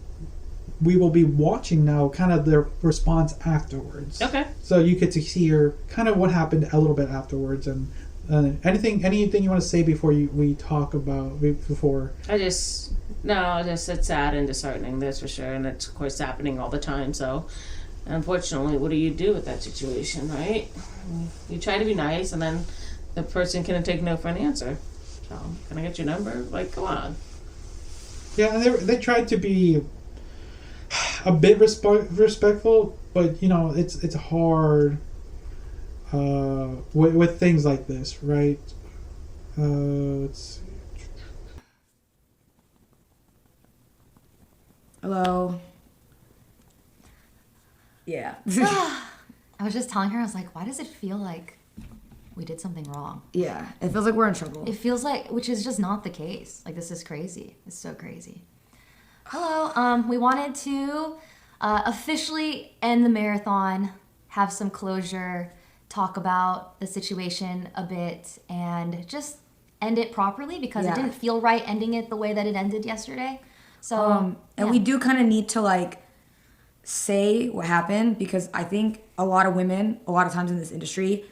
we will be watching now kind of their response afterwards. Okay. So you get to hear kind of what happened a little bit afterwards, and anything you want to say before we talk about before? It's sad and disheartening, that's for sure, and it's of course happening all the time. So, unfortunately, what do you do with that situation, right? You try to be nice, and then the person can take no for an answer. So, can I get your number? Come on. Yeah, they tried to be a bit respectful, but it's hard. With things like this, right? Let's see. Hello. Yeah. I was just telling her, I was like, why does it feel like we did something wrong? Yeah. It feels like we're in trouble. It feels like, which is just not the case. This is crazy. It's so crazy. Hello. We wanted to officially end the marathon, have some closure, talk about the situation a bit, and just end it properly because it didn't feel right ending it the way that it ended yesterday. So and we do kind of need to say what happened, because I think a lot of women, a lot of times in this industry,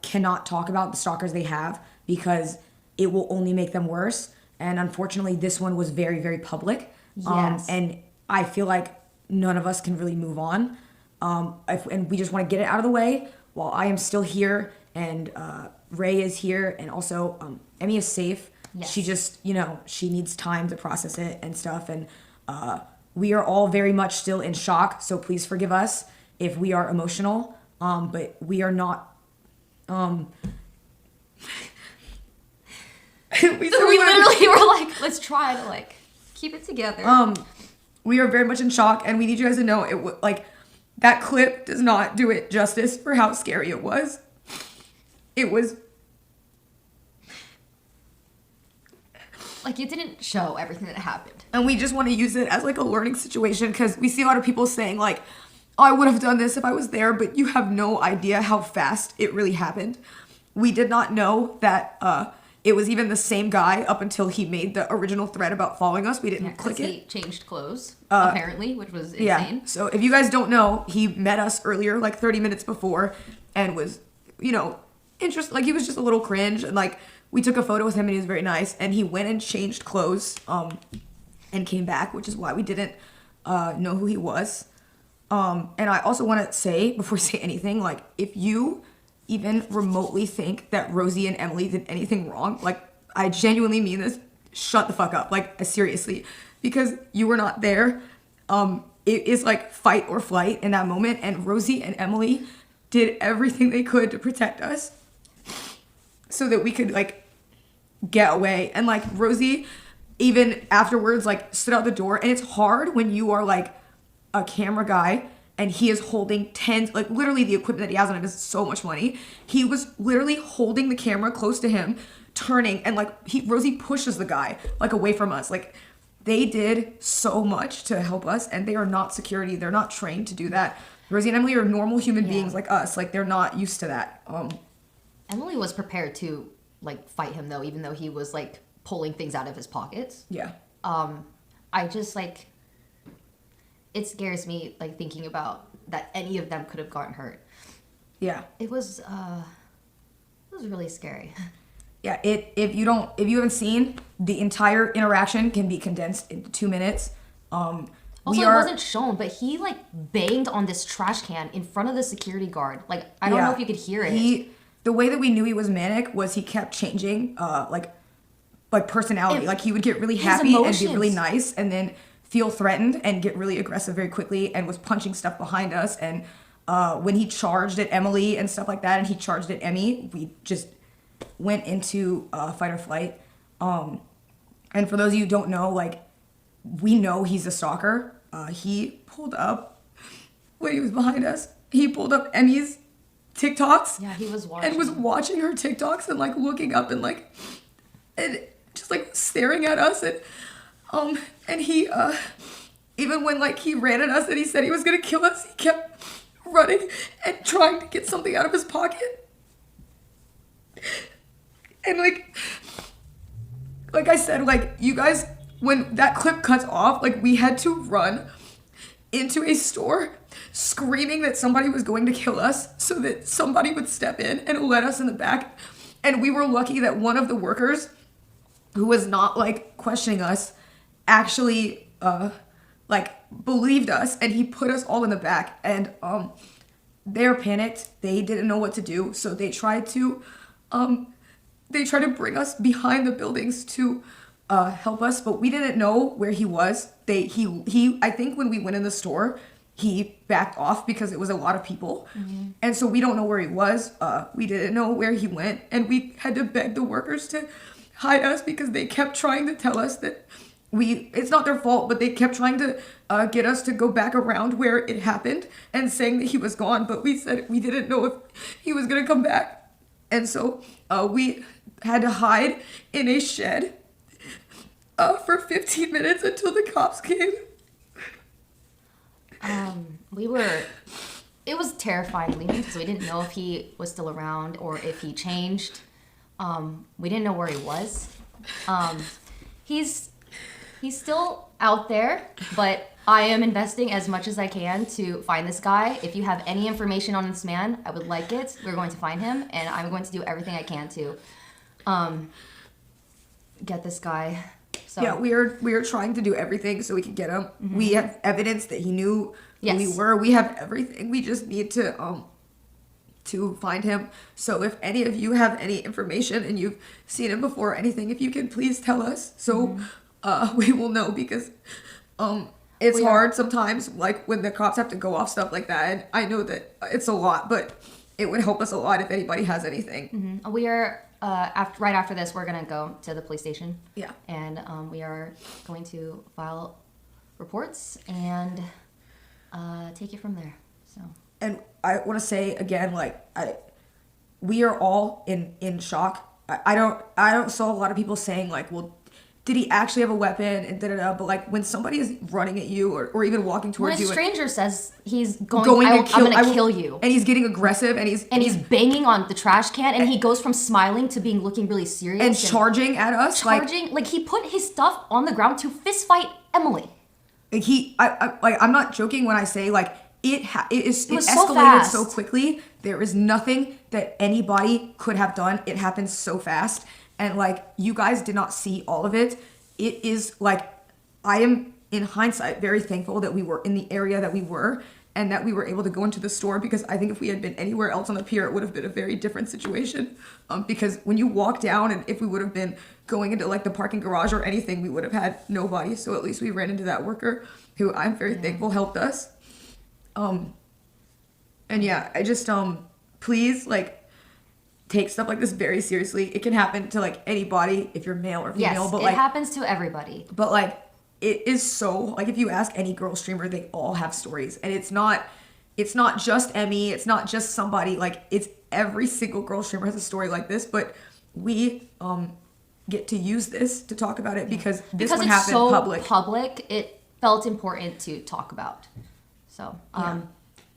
cannot talk about the stalkers they have because it will only make them worse. And unfortunately, this one was very, very public. Yes. And I feel like none of us can really move on. And we just want to get it out of the way while I am still here, and Ray is here, and also Emmy is safe. Yes. She just, she needs time to process it and stuff. And we are all very much still in shock. So please forgive us if we are emotional. But we are not. we literally were like, let's try to keep it together. We are very much in shock, and we need you guys to know it. That clip does not do it justice for how scary it was. It was. It didn't show everything that happened. And we just want to use it as a learning situation, because we see a lot of people saying oh, I would have done this if I was there, but you have no idea how fast it really happened. We did not know that it was even the same guy up until he made the original thread about following us. We didn't click it. He changed clothes, apparently, which was insane. Yeah. So if you guys don't know, he met us earlier, 30 minutes before, and was, interested. He was just a little cringe, and we took a photo with him, and he was very nice. And he went and changed clothes, and came back, which is why we didn't know who he was. And I also want to say, before we say anything, if you even remotely think that Rosie and Emily did anything wrong, I genuinely mean this, shut the fuck up, seriously, because you were not there. It is fight or flight in that moment, and Rosie and Emily did everything they could to protect us so that we could get away. And Rosie even afterwards, like, stood out the door. And it's hard when you are, like, a camera guy and he is holding tens, like, literally the equipment that he has on him is so much money. He was literally holding the camera close to him, turning, and, like, Rosie pushes the guy, like, away from us. Like, they did so much to help us, and they are not security. They're not trained to do that. Rosie and Emily are normal human beings like us. Like, they're not used to that. Emily was prepared to, like, fight him, though, even though he was, like, pulling things out of his pockets. Yeah. I just, like, it scares me, like, thinking about that any of them could have gotten hurt. Yeah. It was really scary. Yeah, if you haven't seen, the entire interaction can be condensed into 2 minutes. Also, it wasn't shown, but he, like, banged on this trash can in front of the security guard. Like, I don't know if you could hear it. The way that we knew he was manic was he kept changing, like personality. Like, he would get really happy and be really nice, and then feel threatened and get really aggressive very quickly, and was punching stuff behind us. And when he charged at Emily and stuff like that, and he charged at Emmy, we just went into fight or flight. And for those of you who don't know, like, we know he's a stalker. He pulled up, when he was behind us, he pulled up Emmy's TikToks. Yeah, he was watching. And was watching her TikToks and, like, looking up and, like, and just, like, staring at us. And he, even when, like, he ran at us and he said he was gonna kill us, he kept running and trying to get something out of his pocket. And, like I said, like, you guys, when that clip cuts off, like, we had to run into a store screaming that somebody was going to kill us so that somebody would step in and let us in the back. And we were lucky that one of the workers, who was not, like, questioning us, actually, like, believed us, and he put us all in the back. And they're panicked. They didn't know what to do, so they tried to bring us behind the buildings to help us, but we didn't know where he was. I think when we went in the store, he backed off because it was a lot of people. Mm-hmm. And so we don't know where he was. We didn't know where he went, and we had to beg the workers to hide us because they kept trying to tell us that it's not their fault, but they kept trying to get us to go back around where it happened and saying that he was gone, but we said we didn't know if he was going to come back. And so we had to hide in a shed for 15 minutes until the cops came. It was terrifying leaving because we didn't know if he was still around or if he changed. We didn't know where he was. He's still out there, but I am investing as much as I can to find this guy. If you have any information on this man, I would like it. We're going to find him, and I'm going to do everything I can to get this guy. So. Yeah, we are trying to do everything so we can get him. Mm-hmm. We have evidence that he knew who we were. We have everything. We just need to find him. So if any of you have any information and you've seen him before or anything, if you can please tell us so we will know, because it's hard sometimes, like when the cops have to go off stuff like that. And I know that it's a lot, but it would help us a lot if anybody has anything. Mm-hmm. We are right after this, we're gonna go to the police station. Yeah. And we are going to file reports and take it from there. So. And I want to say again, like we are all in shock. I don't saw a lot of people saying like, well, did he actually have a weapon and da-da-da, but like when somebody is running at you or even walking towards you. When a stranger says he's I'm gonna kill you. And he's getting aggressive and he's banging on the trash can and he goes from smiling to looking really serious. And charging at us. Like he put his stuff on the ground to fist fight Emily. I'm not joking when I say like it escalated so quickly. There is nothing that anybody could have done. It happened so fast. And, like, you guys did not see all of it. It is, like, I am, in hindsight, very thankful that we were in the area that we were and that we were able to go into the store, because I think if we had been anywhere else on the pier, it would have been a very different situation. Because when you walk down, and if we would have been going into, like, the parking garage or anything, we would have had nobody. So at least we ran into that worker who I'm very thankful helped us. And, yeah, I just, please, like, take stuff like this very seriously. It can happen to like anybody if you're male or female, Yes, but it like happens to everybody. but like it is so like if you ask any girl streamer, they all have stories, and it's not just Emmy, it's not just somebody, like it's every single girl streamer has a story like this, but we get to use this to talk about it because this one it's happened so public. It felt important to talk about. So,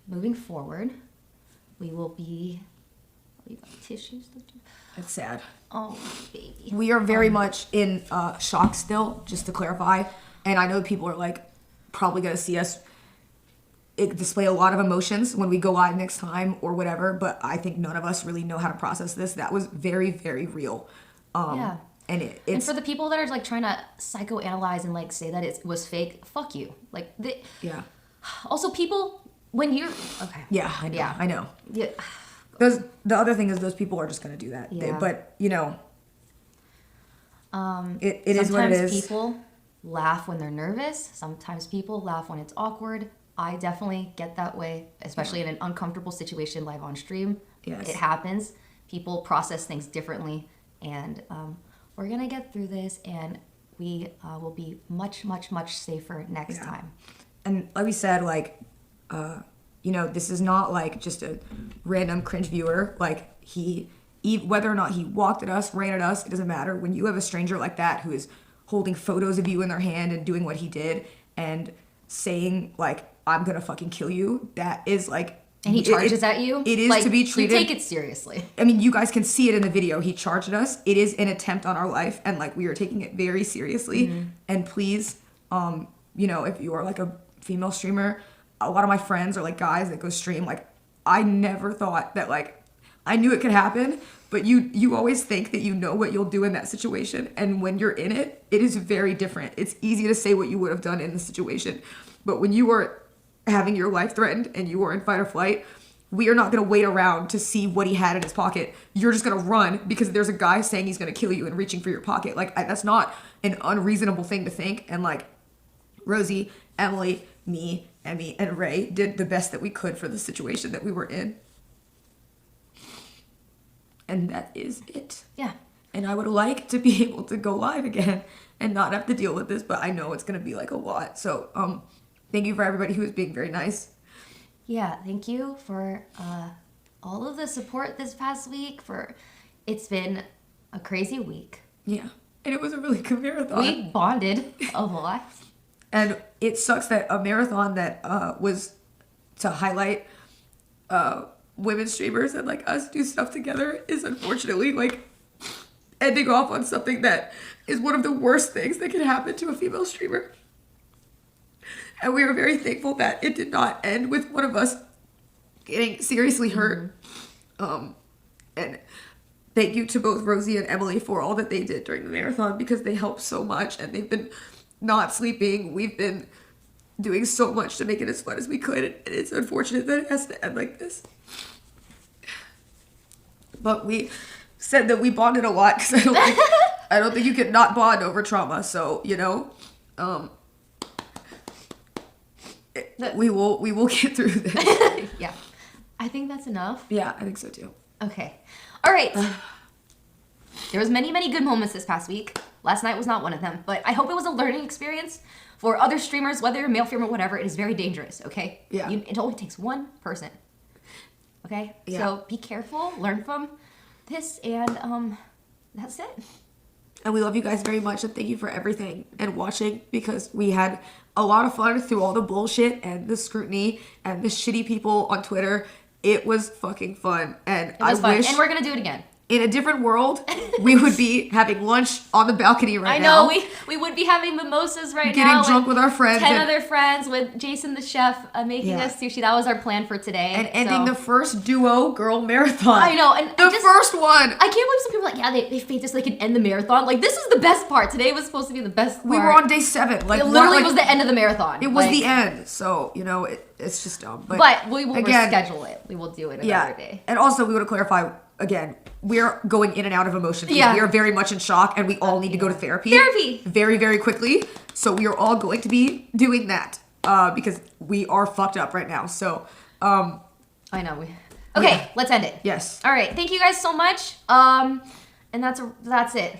moving forward, we will be. Oh, you got tissues? It's sad. Oh, baby. We are very much in shock still, just to clarify. And I know people are like probably gonna see us display a lot of emotions when we go live next time or whatever, but I think none of us really know how to process this. That was very, very real. And it's and for the people that are like trying to psychoanalyze and like say that it was fake, fuck you. Like, yeah. Also, people when you're okay. Yeah, I know. Yeah. I know. Yeah. The other thing is those people are just gonna do that. Yeah. But you know, it is what it is. Sometimes people laugh when they're nervous. Sometimes people laugh when it's awkward. I definitely get that way, especially in an uncomfortable situation live on stream. Yes. It happens. People process things differently, and we're gonna get through this, and we will be much, much, much safer next time. And like we said, like, you know, this is not like just a random cringe viewer. Like whether or not he walked at us, ran at us, it doesn't matter. When you have a stranger like that who is holding photos of you in their hand and doing what he did and saying like, I'm gonna fucking kill you, that is like, and he charges at you. It is like, to be treated. You take it seriously. I mean, you guys can see it in the video. He charged at us. It is an attempt on our life, and like we are taking it very seriously. Mm-hmm. And please, you know, if you are like a female streamer, a lot of my friends are like guys that go stream. Like, I never thought that like I knew it could happen, but you always think that you know what you'll do in that situation, and when you're in it, it is very different. It's easy to say what you would have done in the situation, but when you are having your life threatened and you are in fight or flight, we are not going to wait around to see what he had in his pocket. You're just going to run because there's a guy saying he's going to kill you and reaching for your pocket. Like, that's not an unreasonable thing to think. And like Rosie, Emily, me, Emmy, and Ray did the best that we could for the situation that we were in. And that is it. Yeah. And I would like to be able to go live again and not have to deal with this, but I know it's going to be like a lot. So, thank you for everybody who was being very nice. Yeah, thank you for all of the support this past week. It's been a crazy week. Yeah, and it was a really good marathon. We bonded a lot. And it sucks that a marathon that was to highlight women streamers and like us do stuff together is unfortunately like ending off on something that is one of the worst things that can happen to a female streamer. And we are very thankful that it did not end with one of us getting seriously hurt. And thank you to both Rosie and Emily for all that they did during the marathon, because they helped so much and they've been not sleeping. We've been doing so much to make it as fun as we could. And it's unfortunate that it has to end like this. But we said that we bonded a lot because I don't think you can not bond over trauma. So, you know, we will get through this. Yeah. I think that's enough. Yeah, I think so too. Okay. All right. There was many, many good moments this past week. Last night was not one of them, but I hope it was a learning experience for other streamers, whether you're male, female, whatever. It is very dangerous, okay? Yeah. It only takes one person, okay? Yeah. So be careful, learn from this, and that's it. And we love you guys very much, and thank you for everything and watching, because we had a lot of fun through all the bullshit and the scrutiny and the shitty people on Twitter. It was fucking fun, and It was fun, wish and we're gonna do it again. in a different world we would be having lunch on the balcony right now. I know, we would be having mimosas right Getting now. drunk with our friends 10 and- other friends with Jason the chef making Yeah. us sushi. That was our plan for today. And ending so. the first duo girl marathon. I know, and the first one. I can't believe some people are like, yeah, they faked this so they can end the marathon. Like, this is the best part. Today was supposed to be the best part. We were on day 7. Like, It literally like, was the end of the marathon. It was Like, the end. So, you know, it's just dumb. But we will again, reschedule it. We will do it another day. And also, we want to clarify, again, we're going in and out of emotions. Yeah. We are very much in shock, and we all need to go to therapy. Therapy! Very, very quickly. So we are all going to be doing that because we are fucked up right now. So, I know. Okay, let's end it. Yes. All right, thank you guys so much. And that's it.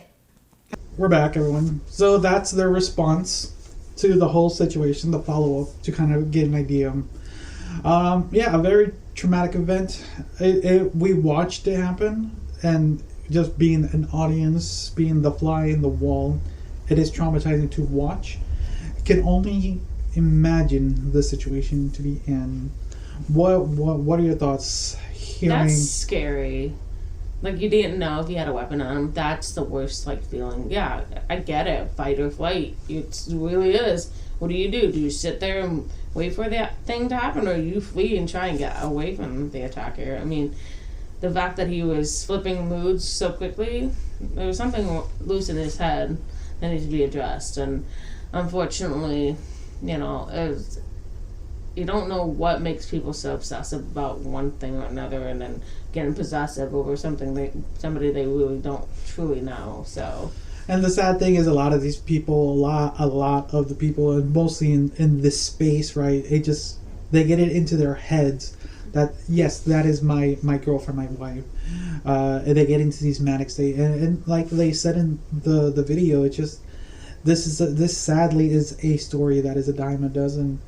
We're back, everyone. So that's their response to the whole situation, the follow-up, to kind of get an idea. Yeah, a very traumatic event. We watched it happen, and just being an audience, being the fly in the wall, it is traumatizing to watch. I can only imagine the situation to be in. What are your thoughts? That's scary. Like, you didn't know if you had a weapon on him. That's the worst, like, feeling. Yeah, I get it. Fight or flight. It really is. What do? Do you sit there and wait for that thing to happen, or you flee and try and get away from the attacker? I mean, the fact that he was flipping moods so quickly, there was something loose in his head that needs to be addressed. And unfortunately, you don't know what makes people so obsessive about one thing or another, and then getting possessive over somebody they really don't truly know. So, and the sad thing is, a lot of these people, a lot of the people, and mostly in this space, right? They get it into their heads that yes, that is my girlfriend, my wife. And they get into these manic states, and like they said in the video, it's just this sadly is a story that is a dime a dozen.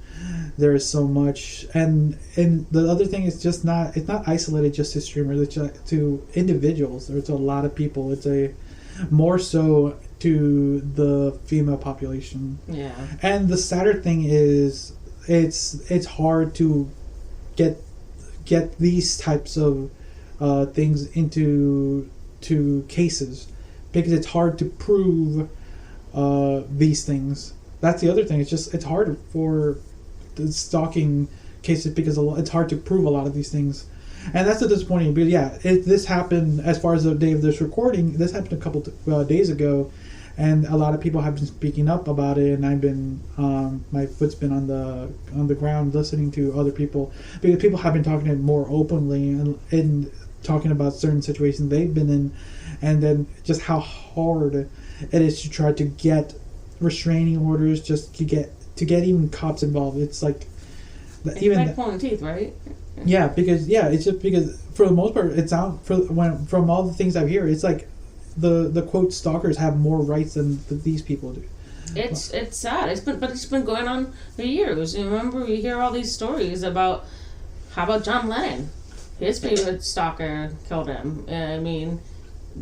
There is so much, and the other thing is it's not isolated just to streamers, it's to individuals. There's a lot of people. It's more so to the female population. Yeah. And the sadder thing is it's hard to get these types of things into cases, because it's hard to prove these things. That's the other thing. It's hard for the stalking cases, because it's hard to prove a lot of these things, and that's the disappointing. But yeah, this happened, as far as the day of this recording, this happened a couple days ago, and a lot of people have been speaking up about it, and I've been my foot's been on the ground listening to other people, because people have been talking more openly and talking about certain situations they've been in, and then just how hard it is to try to get restraining orders, just to get even cops involved. It's like even like pulling teeth, right? Yeah, because it's just because for the most part, it's out from all the things I hear, it's like the quote stalkers have more rights than these people do. It's sad. It's been going on for years. You remember, we hear all these stories about how about John Lennon, his favorite stalker killed him. I mean,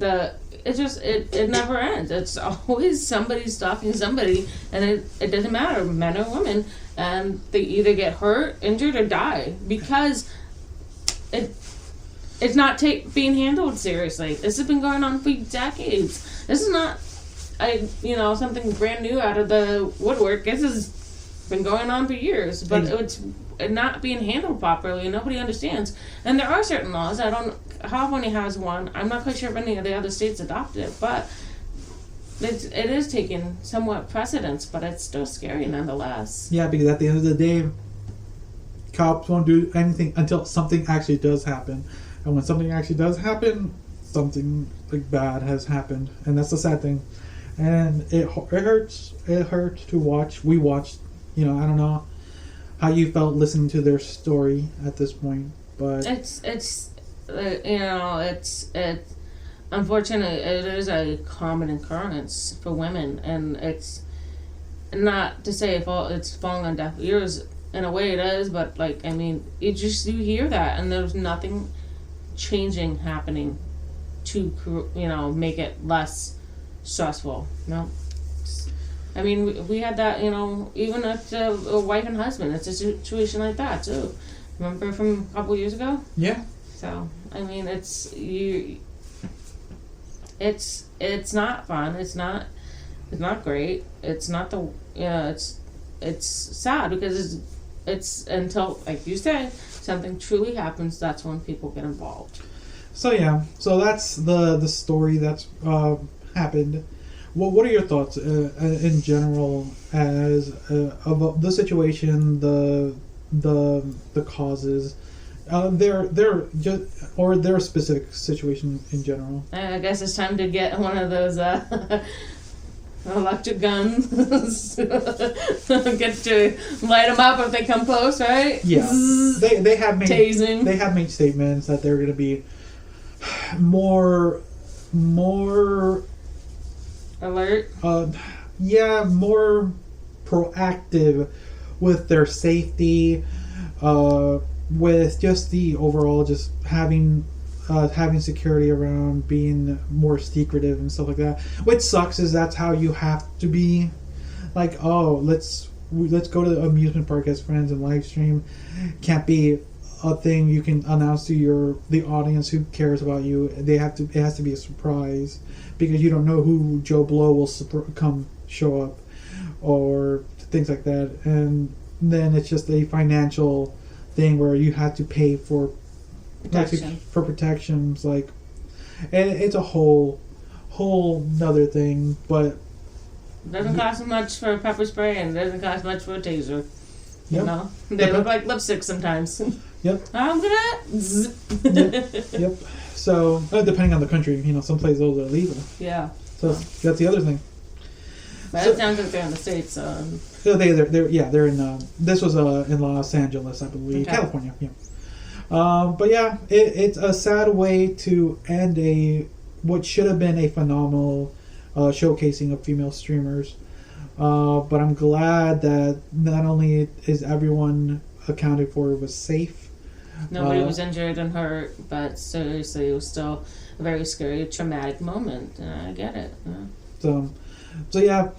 it never ends. It's always somebody stalking somebody, and it doesn't matter, men or women, and they either get hurt, injured, or die because it's not being handled seriously. This has been going on for decades. This is not something brand new out of the woodwork. This has been going on for years, but it's not being handled properly, and nobody understands. And there are certain laws. California has one. I'm not quite sure if any of the other states adopted it, but it is taking somewhat precedence, but it's still scary nonetheless. Yeah, because at the end of the day, cops won't do anything until something actually does happen. And when something actually does happen, something like bad has happened. And that's the sad thing. And it hurts. It hurts to watch. We watched, I don't know how you felt listening to their story at this point, but it's unfortunately, it is a common occurrence for women, and it's not to say it's falling on deaf ears. In a way it is, but you hear that, and there's nothing happening to make it less stressful. No. I mean, we had that, even at a wife and husband, it's a situation like that too. Remember from a couple years ago? Yeah. So, I mean, it's not fun. It's not great. It's not it's sad, because it's until, like you said, something truly happens, that's when people get involved. So yeah, that's the story that's happened. Well, what are your thoughts in general as about the situation, the causes, their specific situation in general? I guess it's time to get one of those electric guns. Get to light them up if they come close, right? Yeah, they have made Tasing. They have made statements that they're going to be more Alert. more proactive with their safety, with just the overall just having security around, being more secretive and stuff like that. What sucks is that's how you have to be. Like, oh, let's go to the amusement park as friends and live stream. Can't be a thing you can announce to the audience who cares about you. It has to be a surprise because you don't know who Joe Blow will show up or things like that. And then it's just a financial thing where you have to pay for protections, like, and it's a whole nother thing. But doesn't cost much for a pepper spray and doesn't cost much for a taser. You Yep. know, they look like lipstick sometimes. Yep. I'm gonna. Yep. So depending on the country, some places those are legal. Yeah. So that's the other thing. But it sounds like they're in the States. So they're in. This was in Los Angeles, I believe, Okay. California. Yeah. But yeah, it's a sad way to end what should have been a phenomenal showcasing of female streamers. But I'm glad that not only is everyone accounted for was safe. Nobody was injured and hurt, but seriously, it was still a very scary, traumatic moment. I get it. Yeah. So yeah,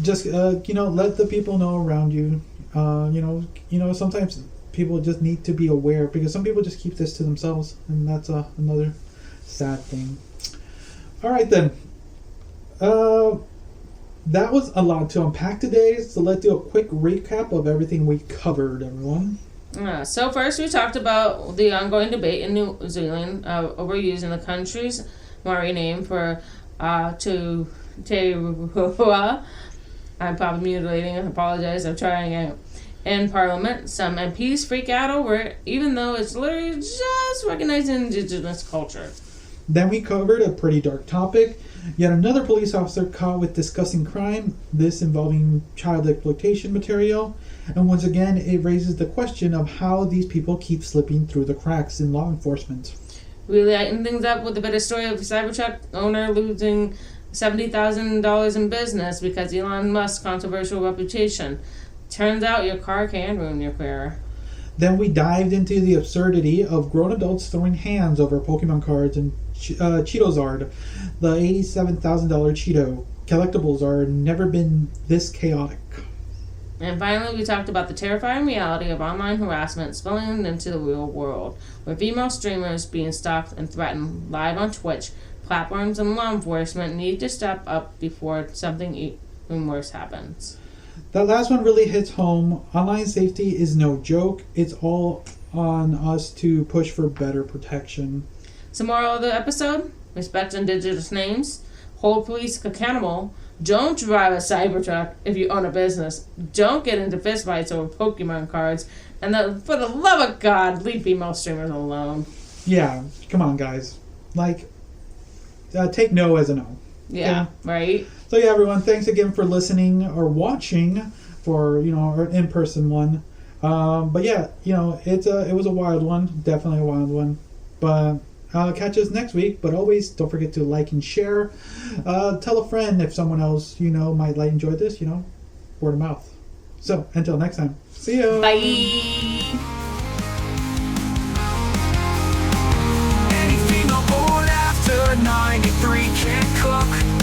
just let the people know around you. Sometimes people just need to be aware because some people just keep this to themselves, and that's another sad thing. All right then. That was a lot to unpack today, so let's do a quick recap of everything we covered, everyone. So first we talked about the ongoing debate in New Zealand over using the country's Maori name for to Teirua. I'm probably mutilating it. I apologize. I'm trying it. In Parliament, some MPs freak out over it, even though it's literally just recognizing Indigenous culture. Then we covered a pretty dark topic. Yet another police officer caught with discussing crime, this involving child exploitation material. And once again, it raises the question of how these people keep slipping through the cracks in law enforcement. We lighten things up with a bit of story of Cybertruck owner losing $70,000 in business because Elon Musk's controversial reputation. Turns out your car can ruin your career. Then we dived into the absurdity of grown adults throwing hands over Pokemon cards and Cheetozard, the $87,000 Cheeto. Collectibles are never been this chaotic. And finally, we talked about the terrifying reality of online harassment spilling into the real world, with female streamers being stalked and threatened live on Twitch. Platforms and law enforcement need to step up before something even worse happens. That last one really hits home. Online safety is no joke. It's all on us to push for better protection. So moral of the episode, respect Indigenous names, hold police accountable, don't drive a Cybertruck if you own a business, don't get into fistfights over Pokemon cards, and for the love of God, leave female streamers alone. Yeah, come on guys. Take no as a no. Yeah, right? So yeah, everyone, thanks again for listening or watching for, our in-person one. But yeah, it was a wild one, definitely a wild one. But catch us next week, but always don't forget to like and share. Tell a friend if someone else might enjoy this, word of mouth. So until next time, see ya. Bye. Anything aboard after 93 can't cook.